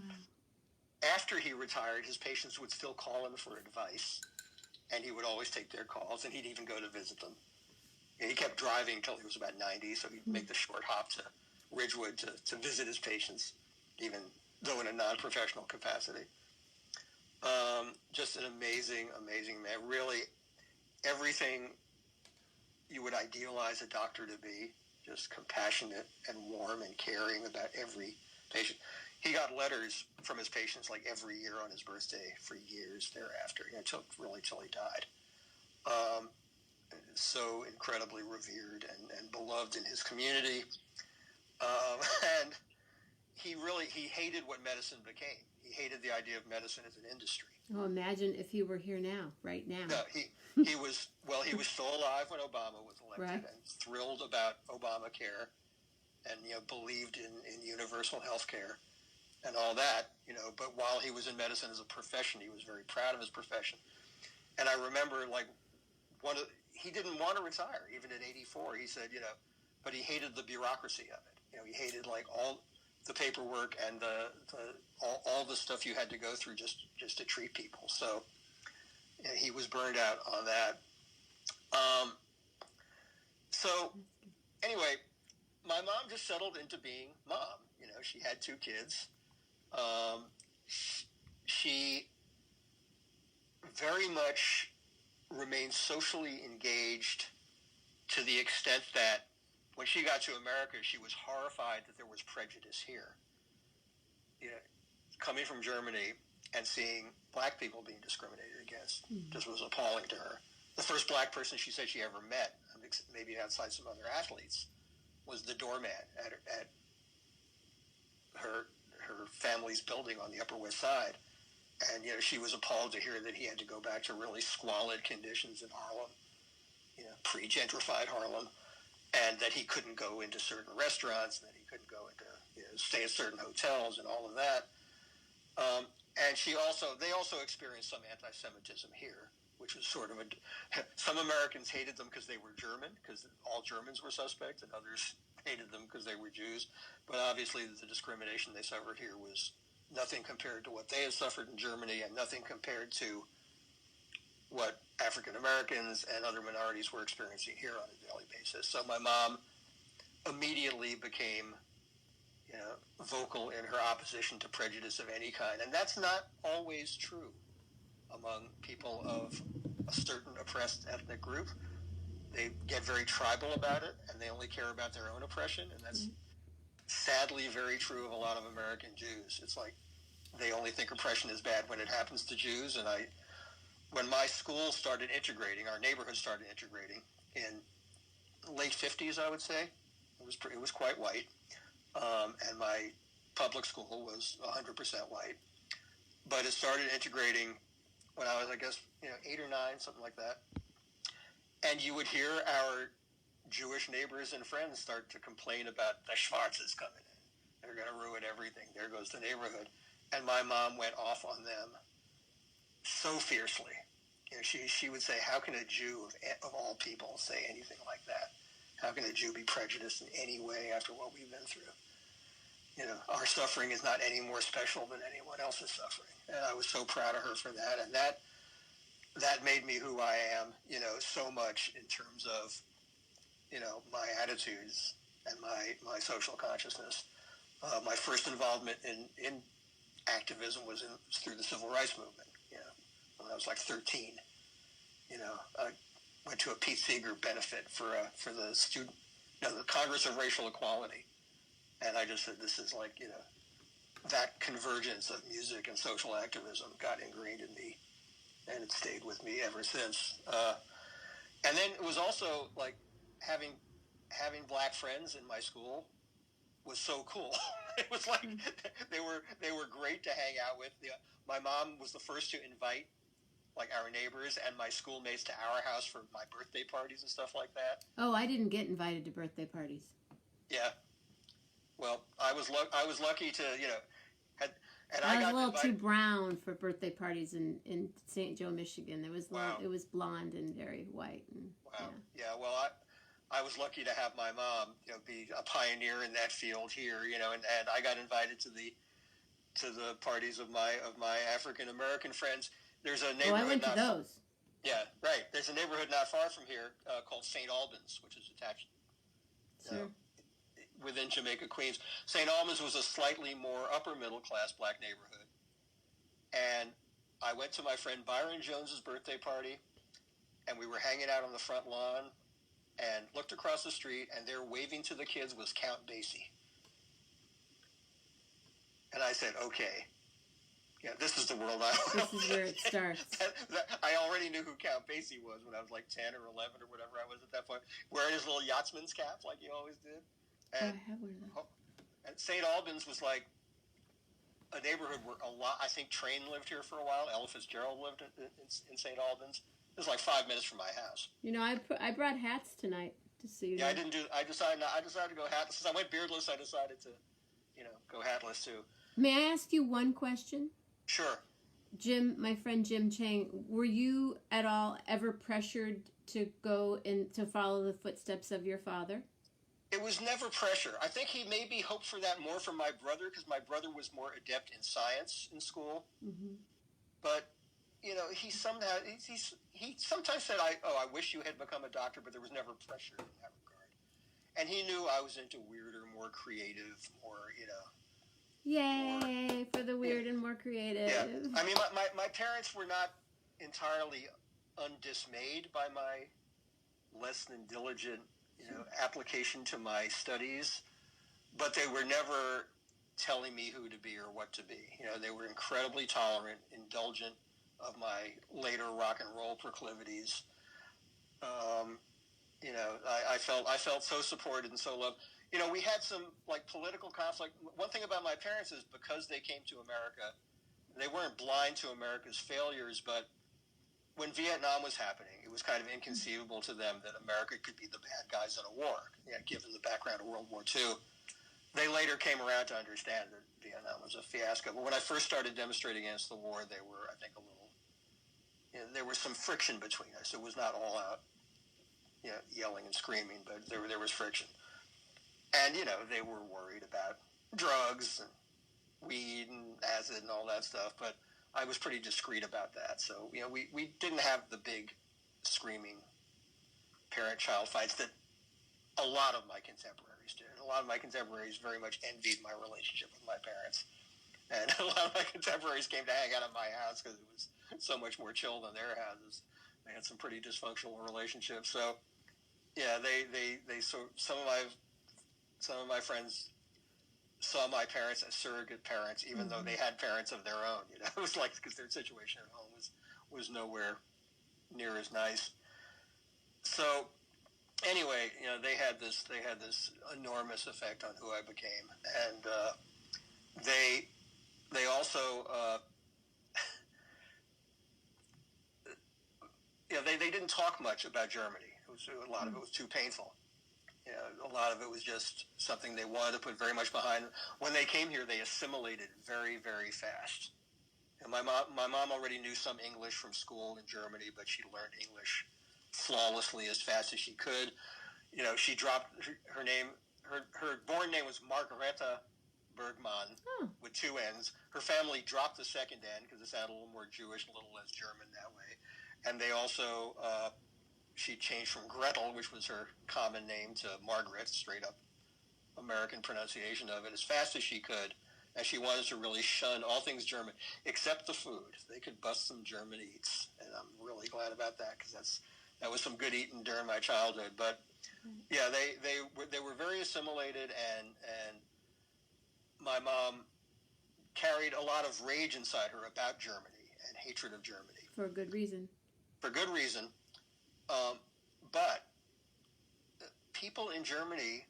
After he retired, his patients would still call him for advice, and he would always take their calls, and he'd even go to visit them. And he kept driving until he was about 90, so he'd make the short hop to Ridgewood to visit his patients, even though in a non-professional capacity. Just an amazing, amazing man. Really, everything you would idealize a doctor to be. Just compassionate and warm and caring about every patient. He got letters from his patients like every year on his birthday for years thereafter, till he died. So incredibly revered and beloved in his community. And he hated what medicine became. He hated the idea of medicine as an industry. Oh, imagine if he were here now, right now. No, he was still alive when Obama was elected, right, and thrilled about Obamacare, and believed in universal health care and all that, but while he was in medicine as a profession, he was very proud of his profession. And I remember he didn't want to retire even at 84. He said, but he hated the bureaucracy of it. He hated like all the paperwork and all the stuff you had to go through just to treat people. So he was burned out on that. So anyway, my mom just settled into being mom. She had 2 kids. She very much remained socially engaged to the extent that when she got to America, she was horrified that there was prejudice here. You know, coming from Germany and seeing black people being discriminated against just was appalling to her. The first black person she said she ever met, maybe outside some other athletes, was the doorman at her family's building on the Upper West Side. And, you know, she was appalled to hear that he had to go back to really squalid conditions in Harlem, you know, pre-gentrified Harlem, and that he couldn't go into certain restaurants, and that he couldn't go into, you know, stay at certain hotels and all of that. And they also experienced some anti-Semitism here, which was sort of some Americans hated them because they were German, because all Germans were suspect, and others hated them because they were Jews. But obviously the discrimination they suffered here was nothing compared to what they had suffered in Germany, and nothing compared to what African Americans and other minorities were experiencing here on a daily basis. So my mom immediately became, you know, vocal in her opposition to prejudice of any kind. And that's not always true among people of a certain oppressed ethnic group. They get very tribal about it, and they only care about their own oppression, and that's sadly very true of a lot of American Jews. It's like they only think oppression is bad when it happens to Jews. And when my school started integrating, our neighborhood started integrating in late 50s, I would say. It was quite white. And my public school was 100% white. But it started integrating when I was, I guess, you know, 8 or 9, something like that. And you would hear our Jewish neighbors and friends start to complain about the Schwarzes coming in. They're going to ruin everything. There goes the neighborhood. And my mom went off on them so fiercely. You know, she would say, how can a Jew of all people say anything like that? How can a Jew be prejudiced in any way after what we've been through? You know, our suffering is not any more special than anyone else's suffering. And I was so proud of her for that. And that made me who I am, you know, so much in terms of, you know, my attitudes and my social consciousness. My first involvement in activism was through the Civil Rights Movement, you know, when I was like 13. You know, I went to a Pete Seeger benefit for the Congress of Racial Equality. And I just said, this is like, you know, that convergence of music and social activism got ingrained in me, and it stayed with me ever since. And then it was also like having black friends in my school was so cool. It was like they were great to hang out with. My mom was the first to invite like our neighbors and my schoolmates to our house for my birthday parties and stuff like that. Oh, I didn't get invited to birthday parties. Yeah. Well, I was lucky to, you know, I was a little too brown for birthday parties in St. Joe, Michigan. It was blonde and very white. And, wow. Yeah. Well, I was lucky to have my mom, you know, be a pioneer in that field here, you know, and I got invited to the parties of my African American friends. There's a neighborhood. Oh, I went to those. Yeah, right. There's a neighborhood not far from here called St. Albans, which is attached. Sure. Within Jamaica, Queens. St. Albans was a slightly more upper middle class black neighborhood. And I went to my friend Byron Jones's birthday party, and we were hanging out on the front lawn and looked across the street, and there waving to the kids was Count Basie. And I said, okay, yeah, this is the world I want. This is where it starts. I already knew who Count Basie was when I was like 10 or 11 or whatever I was at that point, wearing his little yachtsman's cap like he always did. And, I have one of those. And St. Albans was like a neighborhood where I think Train lived here for a while. Ella Fitzgerald lived in St. Albans. It was like 5 minutes from my house. You know, I brought hats tonight to see you. Yeah, I decided to go hatless. Since I went beardless, I decided to, you know, go hatless too. May I ask you one question? Sure. Jim, my friend Jim Chang, were you at all ever pressured to go and to follow the footsteps of your father? It was never pressure. I think he maybe hoped for that more from my brother, because my brother was more adept in science in school. Mm-hmm. But, you know, he sometimes said, I wish you had become a doctor, but there was never pressure in that regard. And he knew I was into weirder, more creative, more, you know. Yay for the weird and more creative. Yeah. I mean, my parents were not entirely undismayed by my less than diligent application to my studies, but they were never telling me who to be or what to be. They were incredibly tolerant, indulgent of my later rock and roll proclivities. I felt so supported and so loved. We had some political conflict. One thing about my parents is because they came to America, they weren't blind to America's failures, but when Vietnam was happening, it was kind of inconceivable to them that America could be the bad guys in a war, given the background of World War II. They later came around to understand that Vietnam was a fiasco. But when I first started demonstrating against the war, they were, I think, a little, there was some friction between us. It was not all out, yelling and screaming, but there was friction. And, they were worried about drugs and weed and acid and all that stuff, but I was pretty discreet about that. So, we didn't have the big screaming parent-child fights that a lot of my contemporaries did. A lot of my contemporaries very much envied my relationship with my parents. And a lot of my contemporaries came to hang out at my house because it was so much more chill than their houses. They had some pretty dysfunctional relationships. So, yeah, some of my friends saw my parents as surrogate parents, even though they had parents of their own. It was because their situation at home was nowhere near as nice. So anyway, they had this enormous effect on who I became, and they also they didn't talk much about Germany. A lot of it was too painful. A lot of it was just something they wanted to put very much behind. When they came here, they assimilated very, very fast. And my mom already knew some English from school in Germany, but she learned English flawlessly as fast as she could. She dropped her name. Her born name was Margareta Bergmann with two N's. Her family dropped the second N because it sounded a little more Jewish, a little less German that way. And they also she changed from Gretel, which was her common name, to Margaret, straight up American pronunciation of it, as fast as she could. And she wanted to really shun all things German, except the food. They could bust some German eats, and I'm really glad about that because that was some good eating during my childhood. But yeah, they were very assimilated, and my mom carried a lot of rage inside her about Germany and hatred of Germany. For good reason. For good reason. But people in Germany,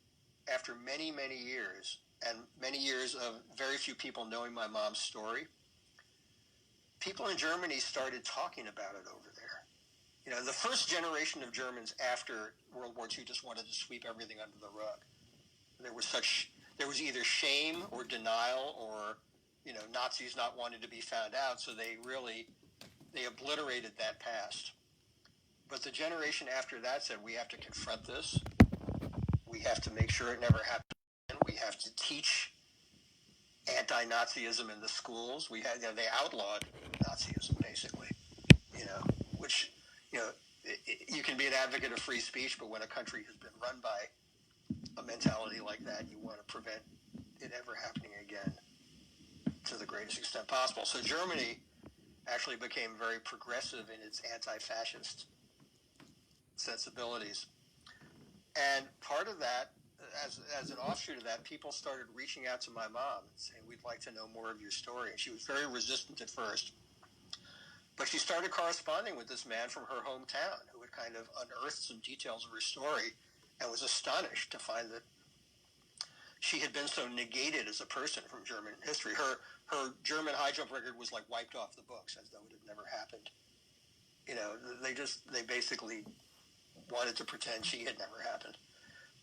after many, many years, and many years of very few people knowing my mom's story, people in Germany started talking about it over there. The first generation of Germans after World War II just wanted to sweep everything under the rug. There was either shame or denial or, Nazis not wanting to be found out, so they obliterated that past. But the generation after that said, we have to confront this. We have to make sure it never happens again. We have to teach anti-Nazism in the schools. They outlawed Nazism, basically, which, you can be an advocate of free speech, but when a country has been run by a mentality like that, you want to prevent it ever happening again to the greatest extent possible. So Germany actually became very progressive in its anti-fascist sensibilities. And part of that, as an offshoot of that, people started reaching out to my mom and saying, we'd like to know more of your story. And she was very resistant at first. But she started corresponding with this man from her hometown who had kind of unearthed some details of her story and was astonished to find that she had been so negated as a person from German history. Her German high jump record was wiped off the books as though it had never happened. They basically wanted to pretend she had never happened.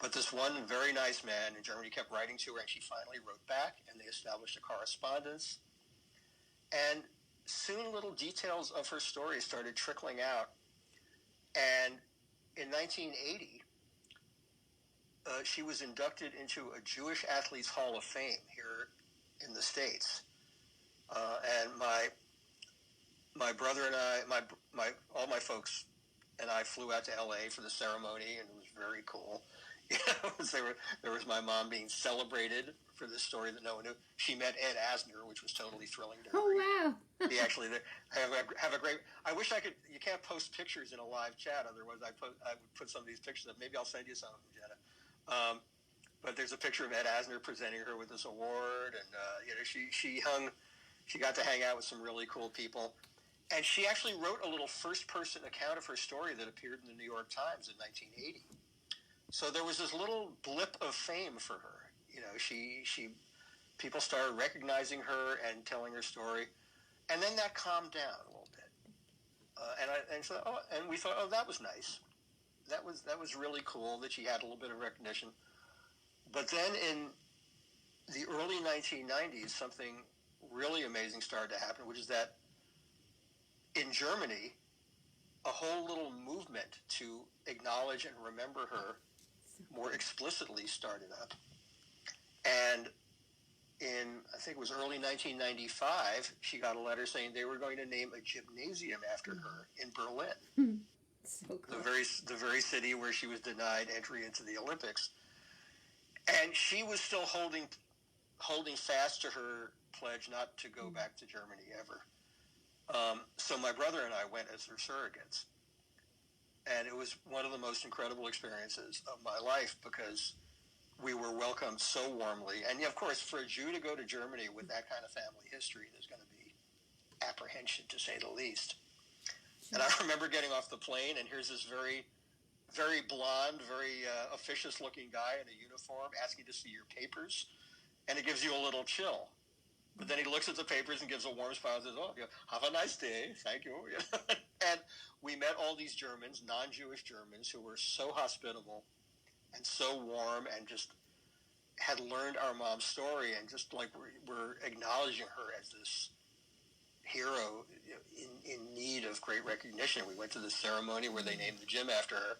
But this one very nice man in Germany kept writing to her, and she finally wrote back, and they established a correspondence. And soon little details of her story started trickling out. And in 1980, she was inducted into a Jewish Athletes Hall of Fame here in the States. And my brother and I, all my folks and I flew out to LA for the ceremony, and it was very cool. There was my mom being celebrated for this story that no one knew. She met Ed Asner, which was totally thrilling to her. Oh, wow. He actually have a great. I wish I could. You can't post pictures in a live chat, otherwise I would put some of these pictures up. Maybe I'll send you some of them, Jenna. But there's a picture of Ed Asner presenting her with this award, and she got to hang out with some really cool people. And she actually wrote a little first-person account of her story that appeared in the New York Times in 1980. So there was this little blip of fame for her. People started recognizing her and telling her story, and then that calmed down a little bit. And we thought, oh, that was nice. That was really cool that she had a little bit of recognition. But then in the early 1990s, something really amazing started to happen, which is that in Germany, a whole little movement to acknowledge and remember her more explicitly started up. And in, I think it was early 1995, she got a letter saying they were going to name a gymnasium after her in Berlin. So cool. The very city where she was denied entry into the Olympics. And she was still holding fast to her pledge not to go back to Germany ever. So my brother and I went as her surrogates. And it was one of the most incredible experiences of my life because we were welcomed so warmly. And of course, for a Jew to go to Germany with that kind of family history, there's going to be apprehension, to say the least. And I remember getting off the plane, and here's this very, very blonde, very officious-looking guy in a uniform asking to see your papers, and it gives you a little chill. But then he looks at the papers and gives a warm smile and says, oh, have a nice day, thank you. And we met all these Germans, non-Jewish Germans, who were so hospitable and so warm and just had learned our mom's story and just like were acknowledging her as this hero in need of great recognition. We went to the ceremony where they named the gym after her,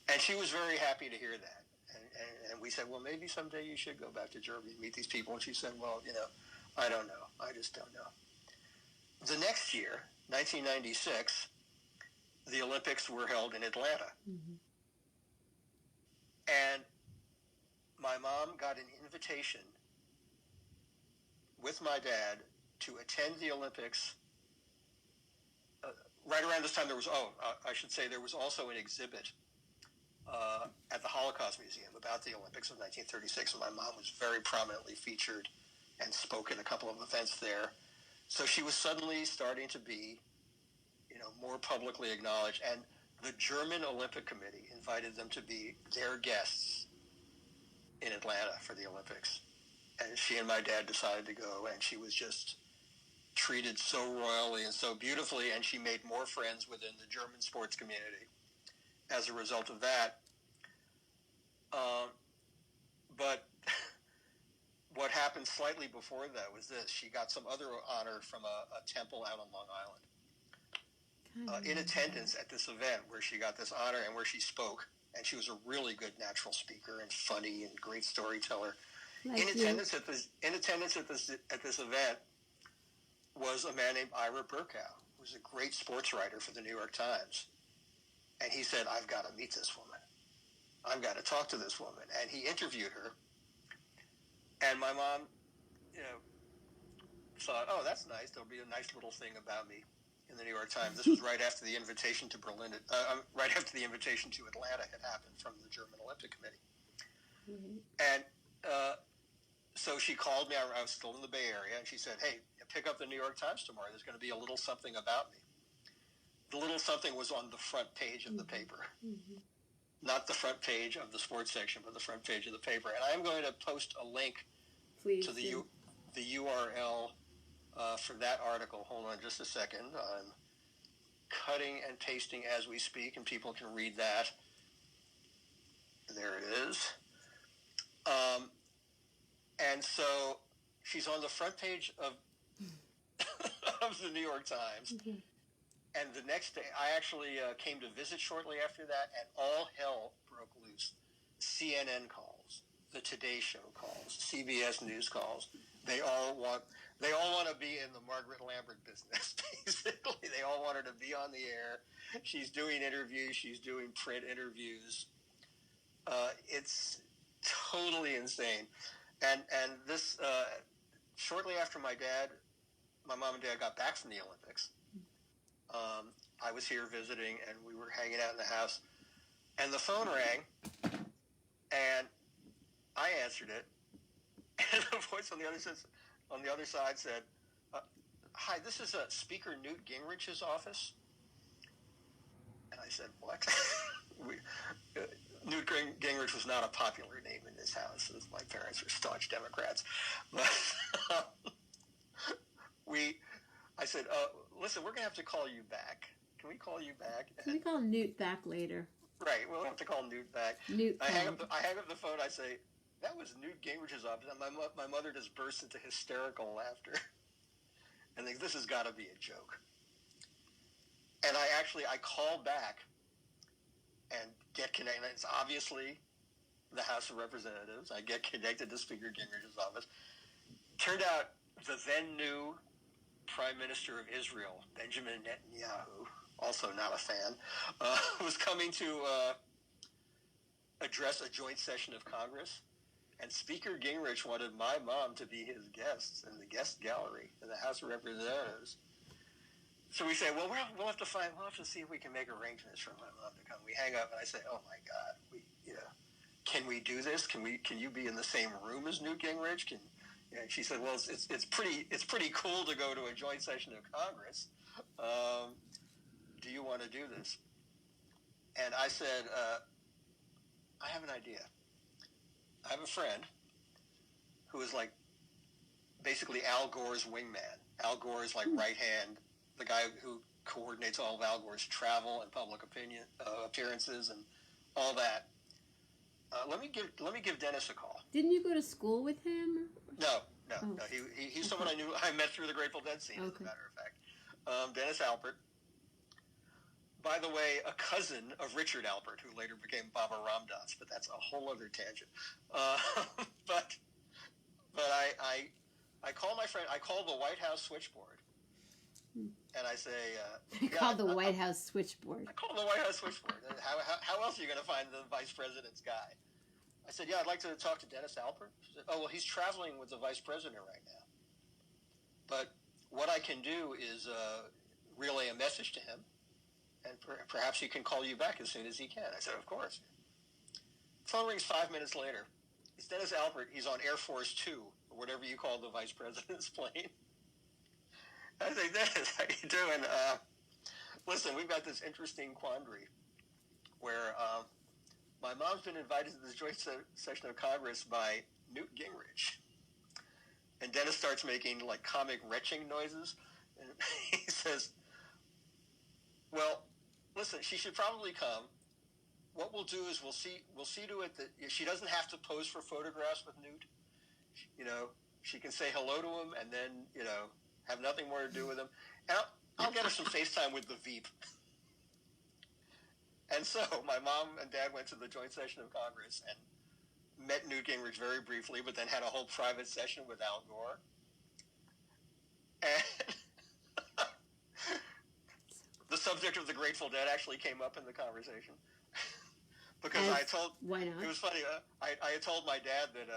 and she was very happy to hear that. And we said, well, maybe someday you should go back to Germany and meet these people. And she said, well, I don't know. I just don't know. The next year, 1996, the Olympics were held in Atlanta. Mm-hmm. And my mom got an invitation with my dad to attend the Olympics. Right around this time, there was also an exhibit at the Holocaust Museum about the Olympics of 1936, and my mom was very prominently featured and spoke at a couple of events there. So she was suddenly starting to be, more publicly acknowledged, and the German Olympic Committee invited them to be their guests in Atlanta for the Olympics. And she and my dad decided to go, and she was just treated so royally and so beautifully, and she made more friends within the German sports community as a result of that. But what happened slightly before that was this. She got some other honor from a temple out on Long Island. In attendance at this event where she got this honor and where she spoke, and she was a really good natural speaker and funny and great storyteller. In attendance at this event was a man named Ira Berkow, who was a great sports writer for the New York Times. And he said, I've got to meet this woman. I've got to talk to this woman. And he interviewed her. And my mom, thought, oh, that's nice. There'll be a nice little thing about me in the New York Times. This was right after the invitation to right after the invitation to Atlanta had happened from the German Olympic Committee. Mm-hmm. And so she called me. I was still in the Bay Area, and she said, hey, pick up the New York Times tomorrow. There's going to be a little something about me. The little something was on the front page of the paper. Mm-hmm. Not the front page of the sports section, but the front page of the paper. And I'm going to post a link to the URL for that article. Hold on just a second. I'm cutting and pasting as we speak, and people can read that. There it is. And so she's on the front page of of the New York Times. Mm-hmm. And the next day, I actually came to visit shortly after that, and all hell broke loose. CNN calls, the Today Show calls, CBS News calls. They all want to be in the Margaret Lambert business, basically. They all want her to be on the air. She's doing interviews. She's doing print interviews. It's totally insane. And this shortly after my mom and dad got back from the Olympics, I was here visiting, and we were hanging out in the house, and the phone rang, and I answered it, and a voice on the other side said, "Hi, this is Speaker Newt Gingrich's office." And I said, "What?" Newt Gingrich was not a popular name in this house, as my parents were staunch Democrats. But I said, "Listen, we're going to have to call you back. Can we call you back?" Can we call Newt back later? Right, we'll have to call Newt back. I hang up the phone. I say, "That was Newt Gingrich's office." And my mother just bursts into hysterical laughter and thinks this has got to be a joke. And I called back and get connected. It's obviously the House of Representatives. I get connected to Speaker Gingrich's office. Turned out the then new Prime Minister of Israel, Benjamin Netanyahu, also not a fan, was coming to address a joint session of Congress. And Speaker Gingrich wanted my mom to be his guests in the guest gallery in the House of Representatives. So we say, well, we'll have to see if we can make arrangements for my mom to come. We hang up, and I say, oh my God, can we do this? Can you be in the same room as Newt Gingrich? And she said, well, it's pretty cool to go to a joint session of Congress. Do you want to do this? And I said, I have an idea. I have a friend who is like basically Al Gore's wingman. Al Gore is like right hand, the guy who coordinates all of Al Gore's travel and public opinion appearances and all that. Let me give Dennis a call. Didn't you go to school with him? No. He's someone I met through the Grateful Dead scene, as a matter of fact. Dennis Alpert. By the way, a cousin of Richard Alpert, who later became Baba Ramdas, but that's a whole other tangent. But I call my friend. I call the White House switchboard, and I say, I call the White House switchboard. I call the White House switchboard. How else are you going to find the vice president's guy? I said, yeah, I'd like to talk to Dennis Alpert. She said, oh, well, he's traveling with the vice president right now. But what I can do is relay a message to him, and perhaps he can call you back as soon as he can. I said, of course. Phone rings 5 minutes later. It's Dennis Alpert. He's on Air Force 2, or whatever you call the vice president's plane. I say, Dennis, how you doing? Listen, we've got this interesting quandary where my mom's been invited to this joint session of Congress by Newt Gingrich. And Dennis starts making like comic retching noises. And he says, well, listen, she should probably come. What we'll do is we'll see to it that she doesn't have to pose for photographs with Newt. She can say hello to him and then, have nothing more to do with him. And I'll get her some FaceTime with the Veep. And so my mom and dad went to the joint session of Congress and met Newt Gingrich very briefly, but then had a whole private session with Al Gore. And the subject of the Grateful Dead actually came up in the conversation. Because why not? It was funny. I had told my dad that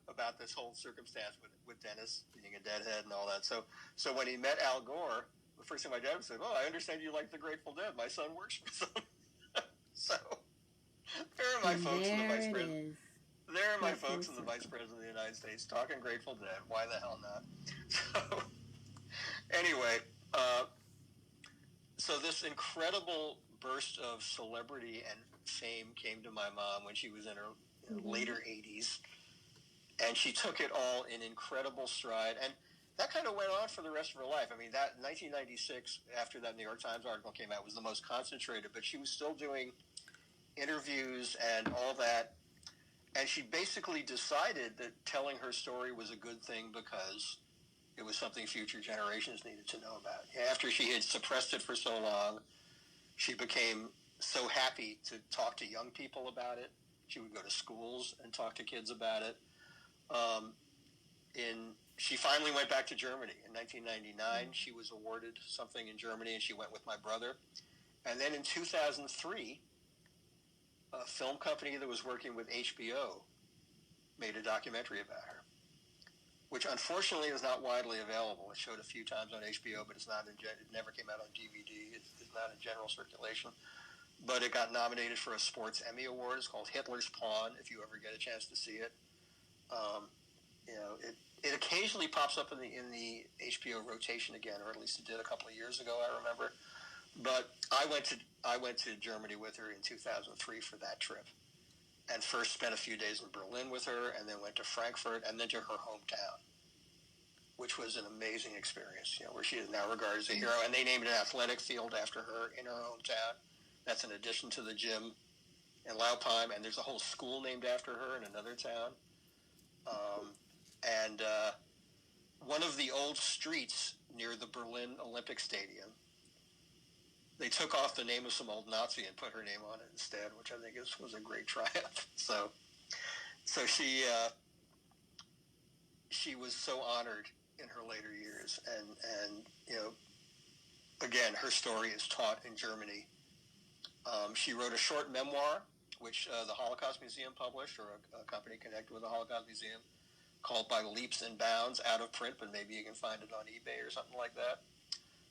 about this whole circumstance with Dennis being a deadhead and all that. So when he met Al Gore, the first thing my dad said, "Oh, I understand you like the Grateful Dead. My son works for them." So there are my folks in the vice president. There are my folks in the vice president of the United States talking Grateful Dead. Why the hell not? So anyway, so this incredible burst of celebrity and fame came to my mom when she was in her later 80s, and she took it all in incredible stride, and that kind of went on for the rest of her life. I mean, that 1996, after that New York Times article came out, was the most concentrated, but she was still doing interviews and all that, and she basically decided that telling her story was a good thing because it was something future generations needed to know about. After she had suppressed it for so long, she became so happy to talk to young people about it. She would go to schools and talk to kids about it. She finally went back to Germany in 1999. She was awarded something in Germany, and she went with my brother. And then in 2003, a film company that was working with HBO made a documentary about her, which unfortunately is not widely available. It showed a few times on HBO, but it's not it never came out on DVD. It's not in general circulation. But it got nominated for a Sports Emmy Award. It's called Hitler's Pawn, if you ever get a chance to see it. It occasionally pops up in the HBO rotation again, or at least it did a couple of years ago, I remember. But I went to Germany with her in 2003 for that trip, and first spent a few days in Berlin with her, and then went to Frankfurt, and then to her hometown, which was an amazing experience. Where she is now regarded as a hero, and they named an athletic field after her in her hometown. That's in addition to the gym in Laupheim, and there's a whole school named after her in another town. And one of the old streets near the Berlin Olympic Stadium, they took off the name of some old Nazi and put her name on it instead, which I think was a great triumph. So she was so honored in her later years, and again, her story is taught in Germany. She wrote a short memoir, which the Holocaust Museum published, or a company connected with the Holocaust Museum, called By Leaps and Bounds, out of print, but maybe you can find it on eBay or something like that.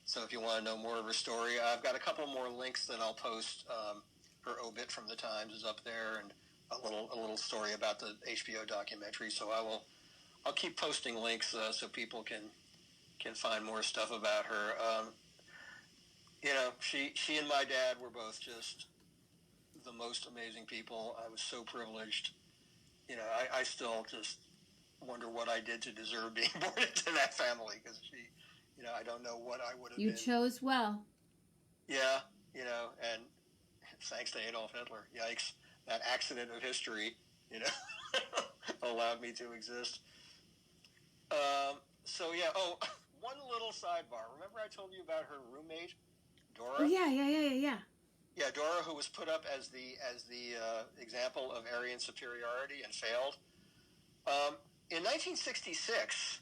So if you want to know more of her story, I've got a couple more links that I'll post. Her obit from the Times is up there, and a little story about the HBO documentary. So I'll keep posting links so people can find more stuff about her. She and my dad were both just the most amazing people. I was so privileged. I still just wonder what I did to deserve being born into that family, because I don't know what I would have been. You chose well. Yeah, and thanks to Adolf Hitler. Yikes. That accident of history, allowed me to exist. One little sidebar. Remember I told you about her roommate, Dora? Oh, yeah. Yeah, Dora, who was put up as the example of Aryan superiority and failed. In 1966,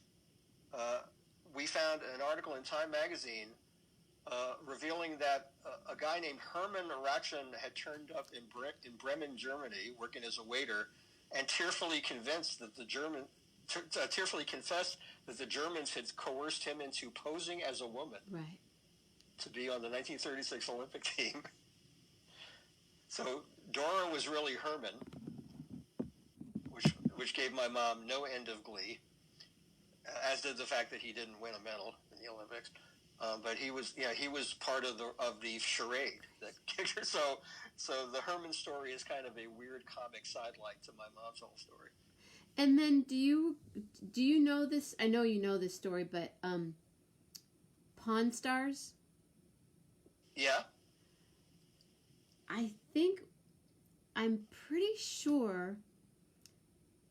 we found an article in Time magazine revealing that a guy named Hermann Ratchen had turned up in Bremen, Germany, working as a waiter, and tearfully confessed that the Germans had coerced him into posing as a woman, right, to be on the 1936 Olympic team. So Dora was really Herman, which gave my mom no end of glee, as did the fact that he didn't win a medal in the Olympics. But he was part of the charade that kicked her. So the Herman story is kind of a weird comic sidelight to my mom's whole story. And then do you know this? I know you know this story, but Pawn Stars? Yeah. I'm pretty sure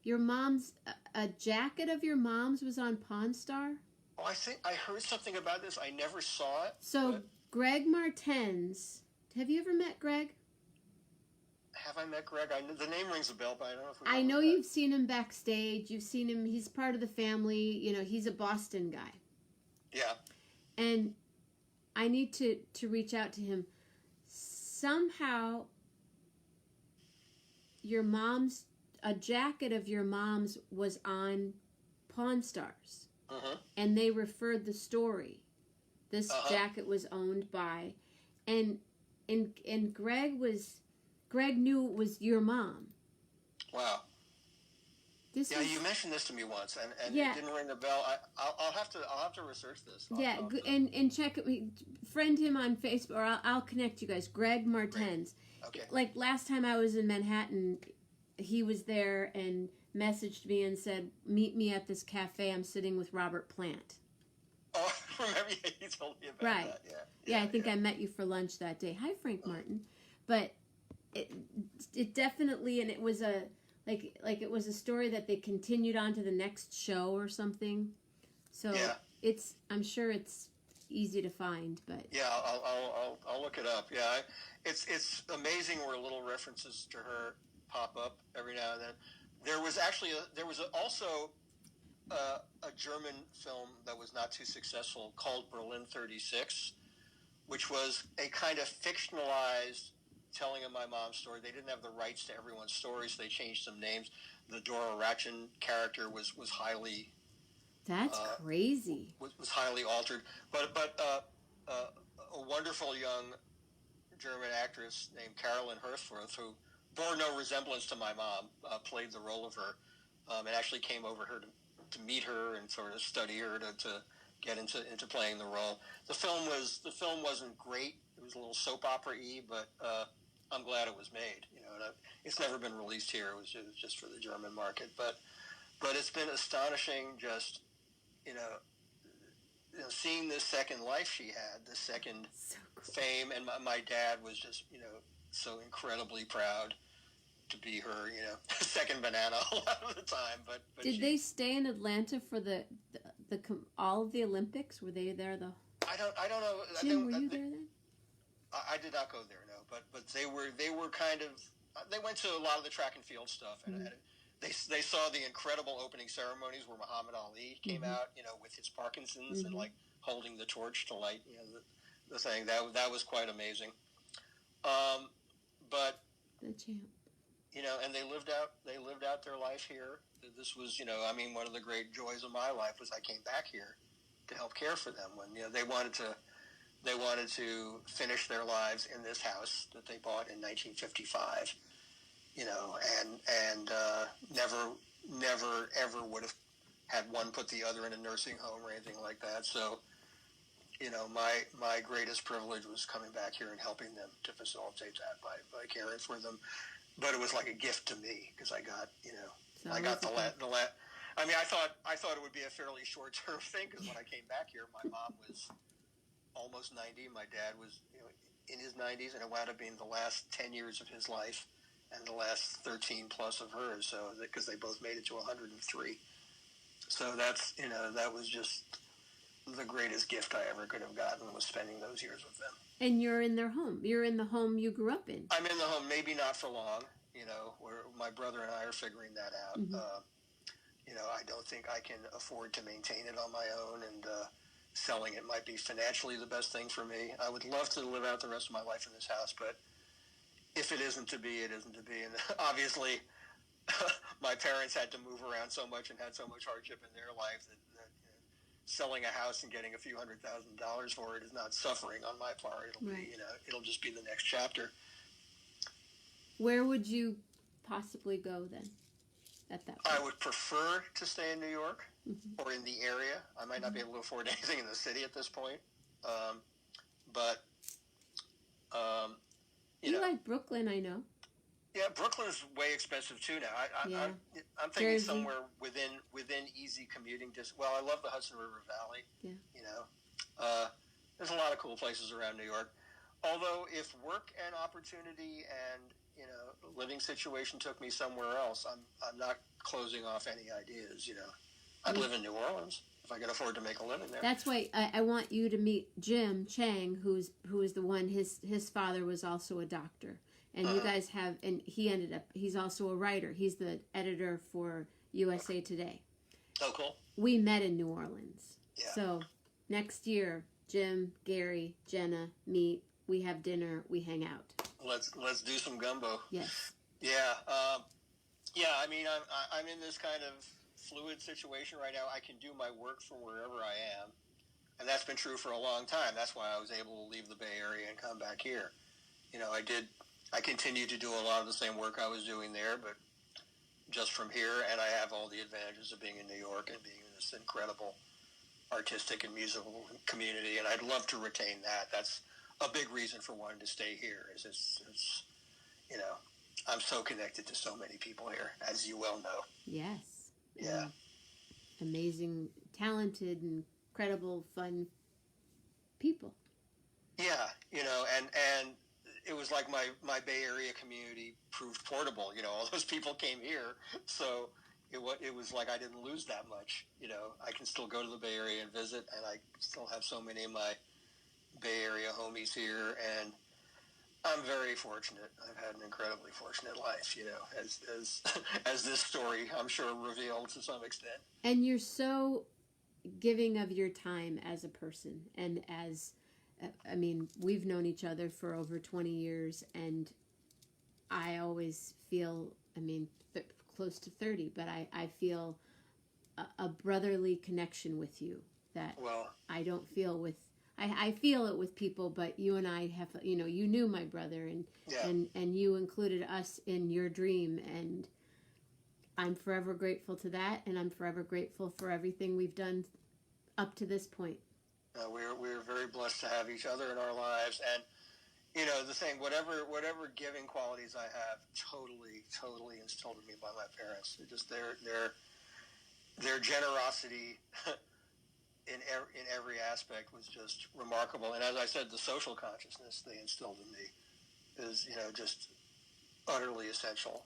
your mom's, a jacket of your mom's was on Pawn Star. Oh, I think I heard something about this. I never saw it. So Greg Martens, have you ever met Greg? Have I met Greg? The name rings a bell, but I don't know if I know you've seen him backstage. You've seen him. He's part of the family. He's a Boston guy. Yeah. And I need to reach out to him. Somehow, a jacket of your mom's was on Pawn Stars. Uh-huh. And they referred the story. This jacket was owned by, and Greg knew it was your mom. Wow. You mentioned this to me once, and it didn't ring a bell. I'll have to research this. And check it. Friend him on Facebook, or I'll connect you guys. Greg Martens. Okay. Like last time I was in Manhattan, he was there and messaged me and said, "Meet me at this cafe. I'm sitting with Robert Plant." Oh, remember you told me about that. Yeah. I think I met you for lunch that day. Hi, Frank Martin. But it definitely, and it was it was a story that they continued on to the next show or something. So I'm sure it's easy to find, but I'll look it up. Yeah, it's amazing where little references to her pop up every now and then. There was also a German film that was not too successful called Berlin 36, which was a kind of fictionalized telling of my mom's story. They didn't have the rights to everyone's story, so they changed some names. The Dora Ratchin character was highly That's crazy. was highly altered. But a wonderful young German actress named Carolyn Herfurth, who bore no resemblance to my mom, played the role of her, and actually came over her to meet her and sort of study her to get into playing the role. The film wasn't great. It was a little soap opera-y, but I'm glad it was made. You know, and it's never been released here. It was just for the German market. But it's been astonishing, just you know, seeing this second life she had, this second fame, and my dad was just so incredibly proud to be her second banana a lot of the time. But did they stay in Atlanta for the all of the Olympics? Were they there though? I don't know. Jim, were you there then? I did not go there, no. But they were kind of, they went to a lot of the track and field stuff, and they saw the incredible opening ceremonies where Muhammad Ali came out, with his Parkinson's and like holding the torch to light, the thing. That was quite amazing. But the champ. And they lived out their life here. This was, one of the great joys of my life was I came back here to help care for them when they wanted to finish their lives in this house that they bought in 1955. And never ever would have had one put the other in a nursing home or anything like that. So, my greatest privilege was coming back here and helping them to facilitate that by caring for them. But it was like a gift to me because I got, So I got the last. I mean, I thought it would be a fairly short-term thing because when I came back here, my mom was almost 90. My dad was, in his 90s, and it wound up being the last 10 years of his life and the last 13 plus of hers. So because they both made it to 103. So that's, that was just the greatest gift I ever could have gotten, was spending those years with them. And you're in their home. You're in the home you grew up in. I'm in the home, maybe not for long. Where my brother and I are figuring that out. I don't think I can afford to maintain it on my own, and selling it might be financially the best thing for me. I would love to live out the rest of my life in this house, but if it isn't to be, it isn't to be. And obviously, my parents had to move around so much and had so much hardship in their life that selling a house and getting a few $100,000 for it is not suffering on my part. It'll be, it'll just be the next chapter. Where would you possibly go then? At that point? I would prefer to stay in New York or in the area. I might not be able to afford anything in the city at this point. You like Brooklyn, I know. Yeah, Brooklyn's way expensive too now. I'm thinking Jersey. Somewhere within easy commuting distance. Well, I love the Hudson River Valley. Yeah. There's a lot of cool places around New York. Although if work and opportunity and living situation took me somewhere else, I'm not closing off any ideas. I'd live in New Orleans if I could afford to make a living there. That's why I want you to meet Jim Chang, who is the one. His father was also a doctor. And you guys have, and he's also a writer. He's the editor for USA Today. Oh, cool. We met in New Orleans. Yeah. So next year, Jim, Gary, Jenna meet. We have dinner. We hang out. Let's do some gumbo. Yes. Yeah. Yeah. I mean, I'm in this kind of fluid situation right now. I can do my work from wherever I am, and that's been true for a long time. That's why I was able to leave the Bay Area and come back here. I continued to do a lot of the same work I was doing there, but just from here, and I have all the advantages of being in New York and being in this incredible artistic and musical community, and I'd love to retain that. That's a big reason for wanting to stay here. It's I'm so connected to so many people here, as you well know. Yes. Yeah. Amazing, talented, incredible, fun people. Yeah, and it was like my Bay Area community proved portable. All those people came here, so it was like I didn't lose that much. I can still go to the Bay Area and visit, and I still have so many of my Bay Area homies here, and I'm very fortunate. I've had an incredibly fortunate life, as this story, I'm sure, revealed to some extent. And you're so giving of your time as a person, and as, we've known each other for over 20 years, and I always feel, I mean, close to 30, but I feel a brotherly connection with you that Well, I don't feel with. I feel it with people, but you and I have, you know, you knew my brother, and yeah. and you included us in your dream, and I'm forever grateful to that, and I'm forever grateful for everything we've done up to this point. We're very blessed to have each other in our lives, and you know the thing, whatever giving qualities I have, totally instilled in me by my parents. They're just their generosity in every aspect was just remarkable. And as I said, the social consciousness they instilled in me is, you know, just utterly essential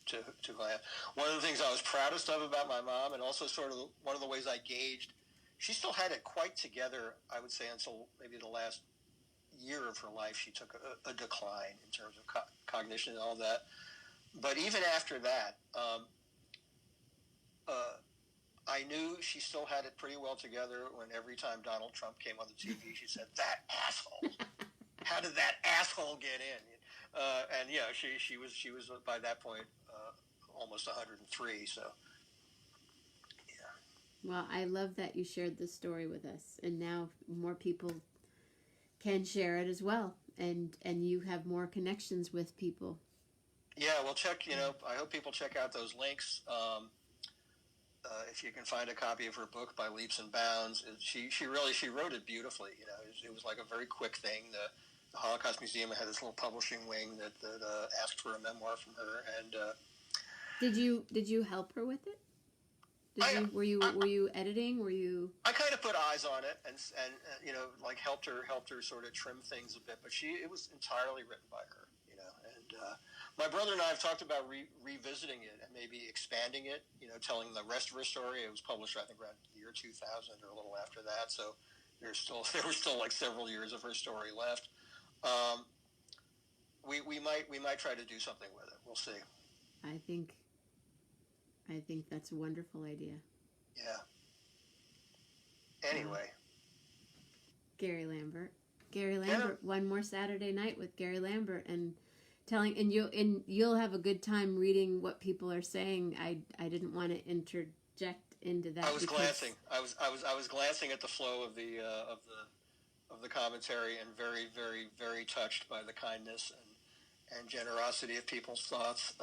to who I am. One of the things I was proudest of about my mom, and also sort of one of the ways I gauged, she still had it quite together, I would say, until maybe the last year of her life. She took a decline in terms of cognition and all that. But even after that, I knew she still had it pretty well together when every time Donald Trump came on the TV, she said, "That asshole! How did that asshole get in?" And yeah, she was by that point almost 103. So yeah. Well, I love that you shared this story with us, and now more people can share it as well, and you have more connections with people. Yeah, well, check. You know, I hope people check out those links. If you can find a copy of her book by leaps and bounds, she wrote it beautifully. You know, it was like a very quick thing. The Holocaust Museum had this little publishing wing that asked for a memoir from her, and Did you help her with it? Were you editing? Were you? I kind of put eyes on it, and you know, like helped her sort of trim things a bit. But it was entirely written by her. You know, and my brother and I have talked about revisiting it and maybe expanding it. You know, telling the rest of her story. It was published, I think, around the year 2000 or a little after that. So there were still like several years of her story left. We might try to do something with it. We'll see. I think that's a wonderful idea. Yeah. Anyway. Gary Lambert. One more Saturday night with Gary Lambert, and you'll have a good time reading what people are saying. I didn't want to interject into that. I was glancing. I was glancing at the flow of the commentary, and very, very, very touched by the kindness and generosity of people's thoughts.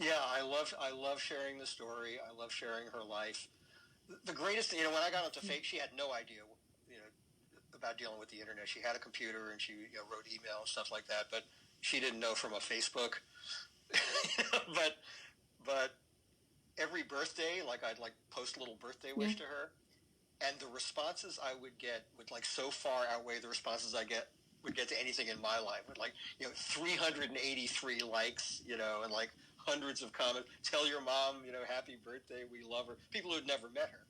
Yeah, I love sharing the story. I love sharing her life. The greatest, you know, when I got onto Facebook, she had no idea, you know, about dealing with the internet. She had a computer and she, you know, wrote email and stuff like that, but she didn't know from a Facebook. but every birthday, like I'd like post a little birthday wish to her, and the responses I would get would like so far outweigh the responses would get to anything in my life. With like, you know, 383 likes, you know, and like hundreds of comments. Tell your mom, you know, happy birthday, we love her. People who had never met her,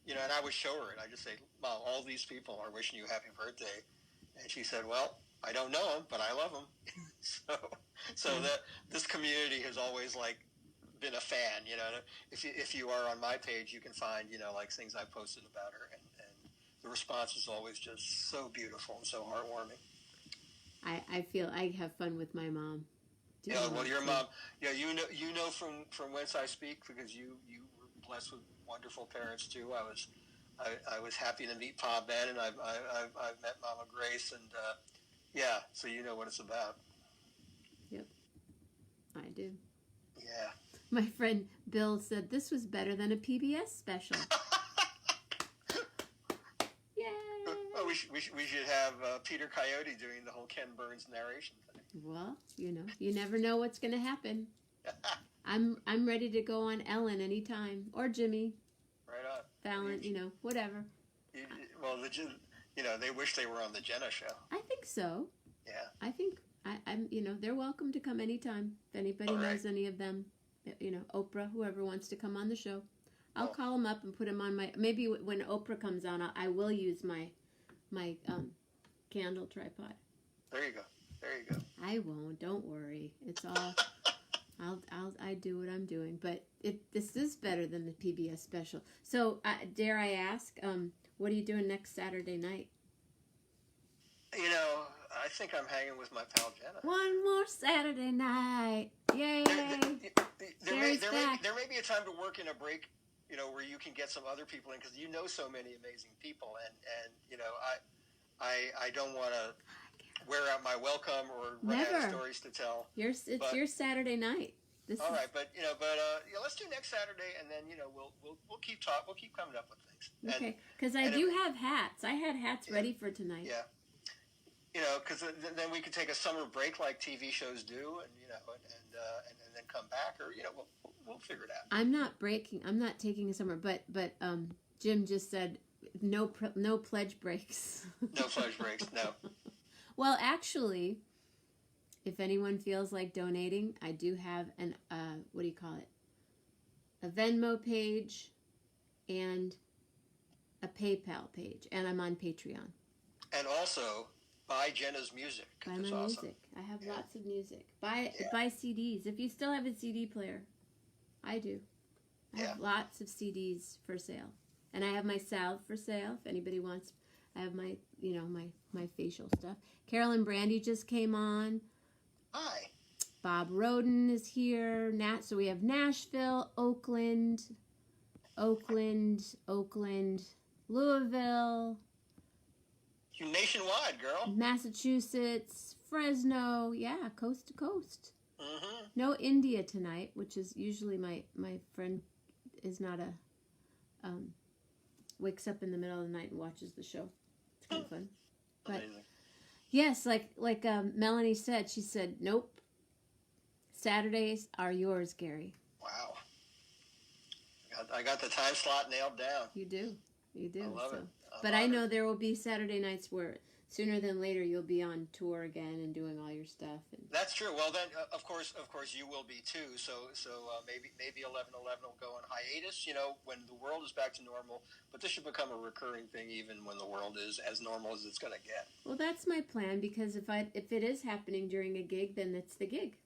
you know, and I would show her, and I just say, Mom, all these people are wishing you happy birthday, and she said, well, I don't know them, but I love them. so that this community has always like been a fan, you know. If you are on my page, you can find, you know, like things I posted about her, and the response is always just so beautiful and so heartwarming. I feel I have fun with my mom. Yeah, well, your mom, yeah, you know from whence I speak, because you were blessed with wonderful parents too. I was happy to meet Pa Ben, and I've met Mama Grace, and yeah, so you know what it's about. Yep, I do. Yeah. My friend Bill said this was better than a PBS special. Yay! Oh, we should have Peter Coyote doing the whole Ken Burns narration thing. Well, you know, you never know what's going to happen. I'm ready to go on Ellen anytime, or Jimmy. Right on. Fallon, you know, whatever. Well, you know, they wish they were on the Jenna show. I think so. Yeah. I think I'm, you know, they're welcome to come anytime. If anybody knows any of them, you know, Oprah, whoever wants to come on the show, I'll call them up and put them on my. Maybe when Oprah comes on, I will use my candle tripod. There you go. I won't. Don't worry. It's all. I do what I'm doing, but this is better than the PBS special. So, dare I ask, what are you doing next Saturday night? You know, I think I'm hanging with my pal Jenna. One more Saturday night. Yay. Gary's back. There may be a time to work in a break, where you can get some other people in, because you know so many amazing people, and I don't want to wear out my welcome or run out of stories to tell. It's your Saturday night. All right, but let's do next Saturday, and then we'll keep coming up with things. Okay, because I do have hats. I had hats ready for tonight. Yeah. Because then we could take a summer break like TV shows do, and then come back, or we'll figure it out. I'm not taking a summer, but Jim just said no pledge breaks. No pledge breaks. No. Well, actually, if anyone feels like donating, I do have an what do you call it? A Venmo page and a PayPal page, and I'm on Patreon. And also, buy Jenna's music. Buy my awesome. Music. I have lots of music. Buy CDs. If you still have a CD player, I do. I have lots of CDs for sale. And I have my salve for sale if anybody wants. I have my, my facial stuff. Carolyn Brandy just came on. Hi. Bob Roden is here. So we have Nashville, Oakland, Louisville. You're nationwide, girl. Massachusetts, Fresno, coast to coast. Mm-hmm. No India tonight, which is usually my friend is not wakes up in the middle of the night and watches the show. It's kind of fun. But amazing. Yes, like Melanie said, she said, nope. Saturdays are yours, Gary. Wow. I got the time slot nailed down. You do. I love it. But I know there will be Saturday nights where sooner than later you'll be on tour again and doing all your stuff. And that's true. Well, then of course you will be too. So maybe 11:11 will go on hiatus. When the world is back to normal. But this should become a recurring thing, even when the world is as normal as it's going to get. Well, that's my plan, because if it is happening during a gig, then it's the gig.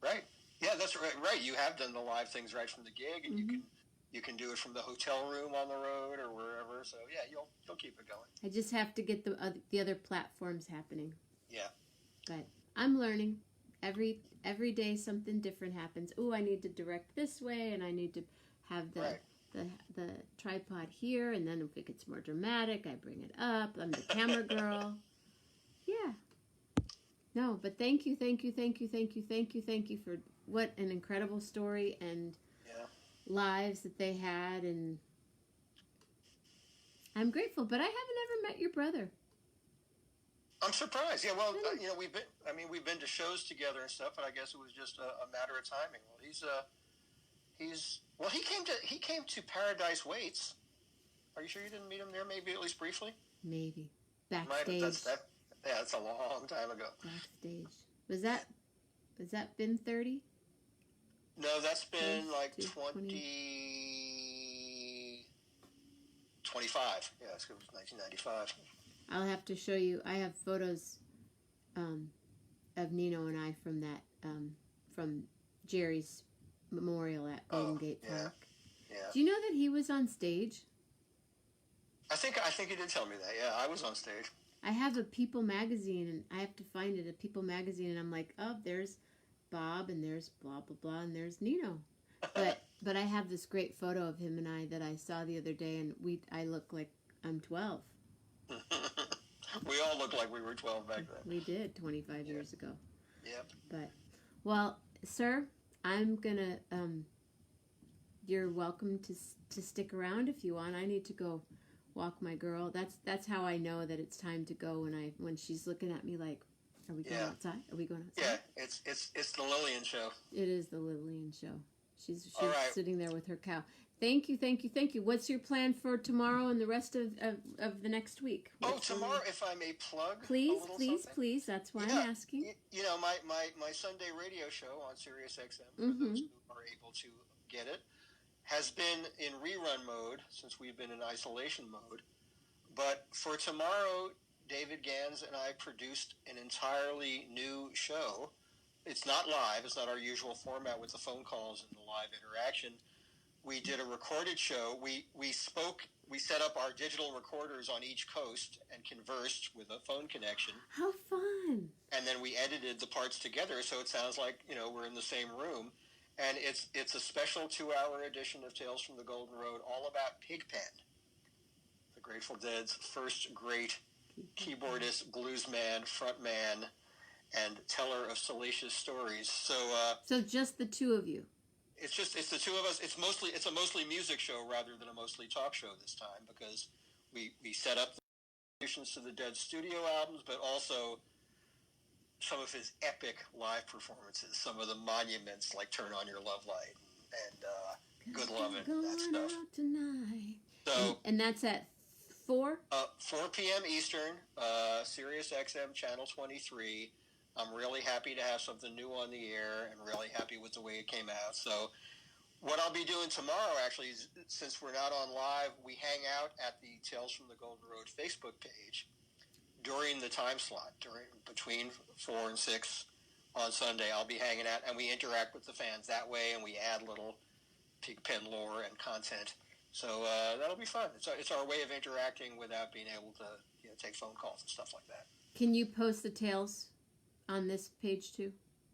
Right. Yeah, that's right. Right. You have done the live things right from the gig, and you can do it from the hotel room on the road or wherever. So yeah, you'll keep it going. I just have to get the other platforms happening. Yeah. But I'm learning. Every day something different happens. Oh, I need to direct this way, and I need to have the tripod here, and then if it gets more dramatic, I bring it up. I'm the camera girl. Yeah. No, but thank you for what an incredible story and lives that they had, and I'm grateful. But I haven't ever met your brother. I'm surprised. Yeah, well, we've been to shows together and stuff, but I guess it was just a matter of timing. Well, he came to Paradise Waits. Are you sure you didn't meet him there? Maybe at least briefly. Maybe backstage. That's a long time ago. Backstage. Was that been 30? No, that's been like 20. 25. Yeah, it was 1995. I'll have to show you. I have photos of Nino and I from that from Jerry's memorial at Golden Gate Park. Yeah. Do you know that he was on stage? I think he did tell me that. Yeah, I was on stage. I have a People magazine, and I have to find it, a People magazine, and I'm like, oh, there's Bob, and there's blah, blah, blah, and there's Nino. But I have this great photo of him and I that I saw the other day, and I look like I'm 12. We all look like we were 12 back then. We did, 25 years ago. Yep. But, well, sir, I'm going to, you're welcome to stick around if you want. I need to go walk my girl. That's how I know that it's time to go when she's looking at me like, are we going outside? Are we going outside? Yeah, it's the Lillian show. It is the Lillian show. She's all right. Sitting there with her cow. Thank you. What's your plan for tomorrow and the rest of the next week? Tomorrow, if I may plug Please. That's why I'm asking. My Sunday radio show on Sirius XM, for those who are able to get it, has been in rerun mode since we've been in isolation mode. But for tomorrow, David Gans and I produced an entirely new show. It's not live. It's not our usual format with the phone calls and the live interaction. We did a recorded show. We spoke. We set up our digital recorders on each coast and conversed with a phone connection. How fun! And then we edited the parts together so it sounds like, we're in the same room. And it's a special 2-hour edition of Tales from the Golden Road, all about Pigpen, the Grateful Dead's first great keyboardist, bluesman, frontman, and teller of salacious stories. So just the two of you. It's the two of us. It's a mostly music show rather than a mostly talk show this time, because we set up the contributions to the Dead studio albums, but also some of his epic live performances, some of the monuments like "Turn On Your Love Light" and "Good Lovin'," that stuff. Tonight. So and that's at 4? 4 p.m. Eastern, Sirius XM Channel 23. I'm really happy to have something new on the air and really happy with the way it came out. So what I'll be doing tomorrow, actually, is, since we're not on live, we hang out at the Tales from the Golden Road Facebook page during the time slot, between 4 and 6 on Sunday. I'll be hanging out, and we interact with the fans that way, and we add little Pigpen lore and content. So that'll be fun. It's our way of interacting without being able to take phone calls and stuff like that. Can you post the tales on this page too?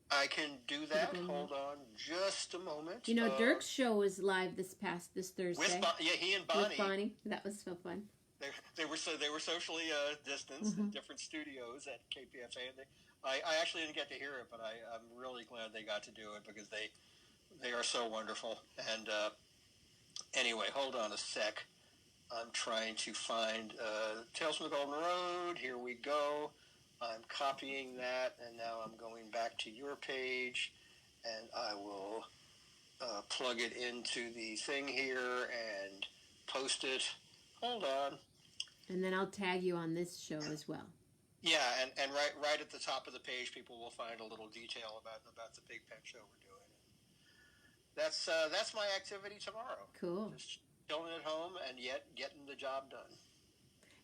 I can do that. Hold on just a moment. Dirk's show was live this Thursday. He and Bonnie. With Bonnie. That was so fun. They were socially distanced in different studios at KPFA. And I actually didn't get to hear it, but I'm really glad they got to do it, because they are so wonderful. And anyway, hold on a sec. I'm trying to find Tales from the Golden Road. Here we go. I'm copying that, and now I'm going back to your page, and I will plug it into the thing here and post it. Hold on. And then I'll tag you on this show as well. Yeah, and right at the top of the page, people will find a little detail about the Pigpen show we're doing. That's my activity tomorrow. Cool. Just chilling at home and yet getting the job done.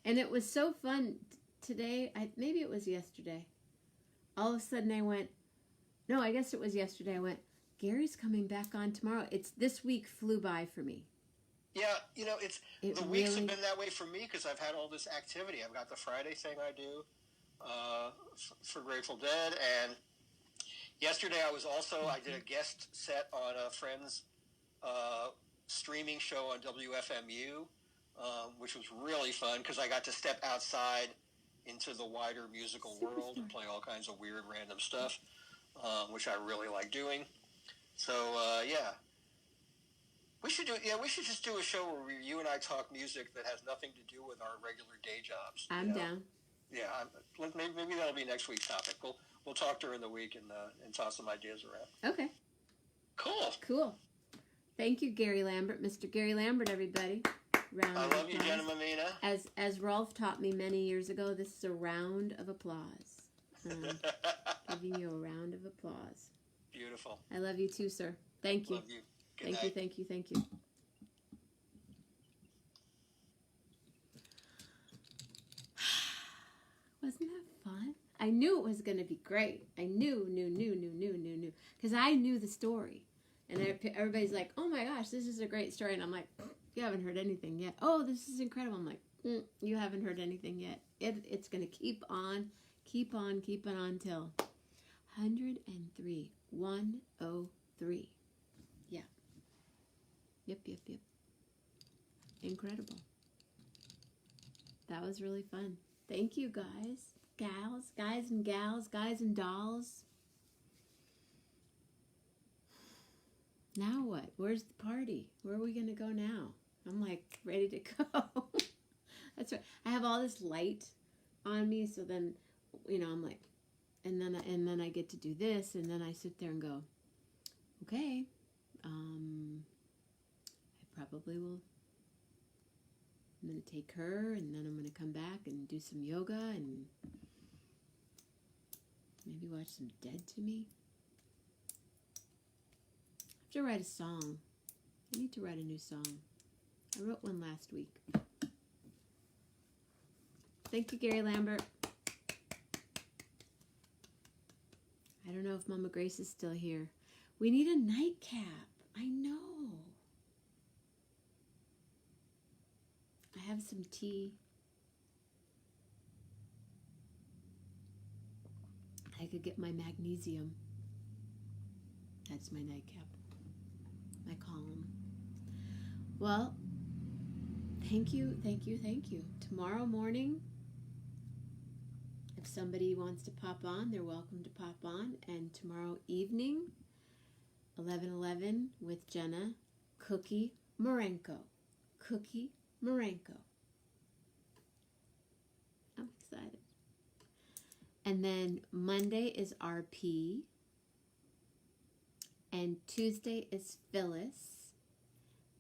And it was so fun today. Maybe it was yesterday. All of a sudden I went, no, I guess it was yesterday. I went, Gary's coming back on tomorrow. This week flew by for me. Yeah, the weeks have been that way for me, because I've had all this activity. I've got the Friday thing I do for Grateful Dead, and yesterday I did a guest set on a friend's streaming show on WFMU, which was really fun, because I got to step outside into the wider musical world and play all kinds of weird random stuff, which I really like doing. So yeah. We should just do a show where you and I talk music that has nothing to do with our regular day jobs. I'm down. Yeah, maybe that'll be next week's topic. We'll talk during the week and toss some ideas around. Okay. Cool. Thank you, Gary Lambert, Mr. Gary Lambert, everybody. I love you, Jenna Mammina. As Rolf taught me many years ago, this is a round of applause. Giving you a round of applause. Beautiful. I love you too, sir. Thank you. Love you. Good night. Thank you. Wasn't that fun? I knew it was going to be great. I knew. Because I knew the story. And everybody's like, oh my gosh, this is a great story. And I'm like, you haven't heard anything yet. Oh, this is incredible. I'm like, you haven't heard anything yet. It's going to keep on till 103. 103. Yeah. Yep. Incredible. That was really fun. Thank you, guys and gals, guys and dolls. Now what? Where's the party? Where are we going to go now? I'm like ready to go. That's right. I have all this light on me, so then, I'm like, and then I get to do this, and then I sit there and go, okay, I probably will. I'm going to take her, and then I'm going to come back and do some yoga and maybe watch some Dead to Me. I have to write a song. I need to write a new song. I wrote one last week. Thank you, Gary Lambert. I don't know if Mama Grace is still here. We need a nightcap. I know. have some tea. I could get my magnesium. That's my nightcap, my column. Well, thank you. Tomorrow morning, if somebody wants to pop on, they're welcome to pop on. And tomorrow evening, 11:11 with Jenna, Cookie Marenko. Cookie Marenko. I'm excited. And then Monday is RP. And Tuesday is Phyllis.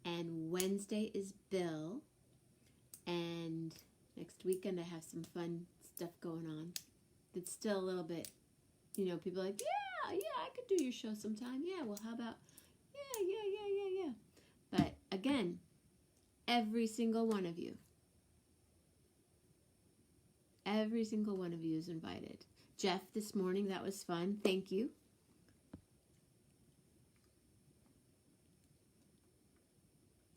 And Wednesday is Bill. And next weekend I have some fun stuff going on. It's still a little bit, people are like, yeah, I could do your show sometime. Yeah, well, how about, yeah. But again, every single one of you is invited. Jeff, this morning, that was fun. Thank you.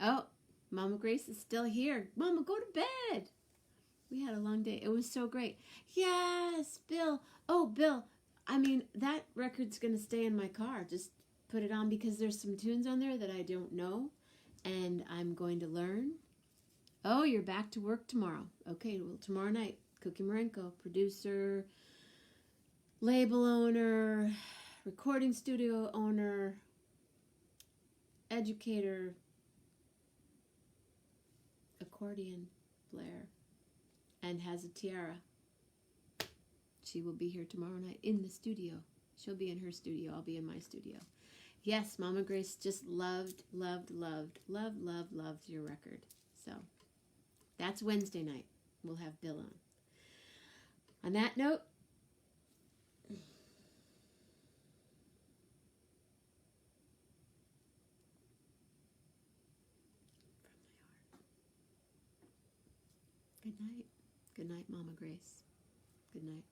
Oh, Mama Grace is still here. Mama, go to bed. We had a long day. It was so great. Yes, Bill. Oh, Bill, that record's going to stay in my car. Just put it on because there's some tunes on there that I don't know, and I'm going to learn. Oh, you're back to work tomorrow. Okay, well, tomorrow night, Cookie Marenko, producer, label owner, recording studio owner, educator, accordion player, and has a tiara. She will be here tomorrow night in the studio. She'll be in her studio. I'll be in my studio. Yes, Mama Grace just loved your record. So that's Wednesday night. We'll have Bill on. On that note, good night. Good night, Mama Grace. Good night.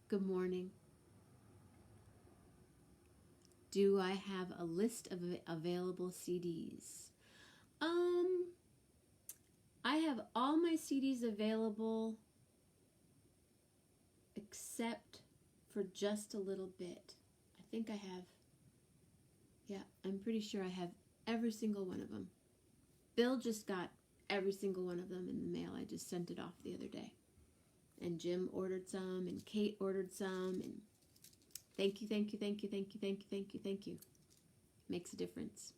Good morning. Do I have a list of available CDs? I have all my CDs available except for just a little bit. I think I have, I'm pretty sure I have every single one of them. Bill just got every single one of them in the mail. I just sent it off the other day. And Jim ordered some, and Kate ordered some, and thank you. Makes a difference.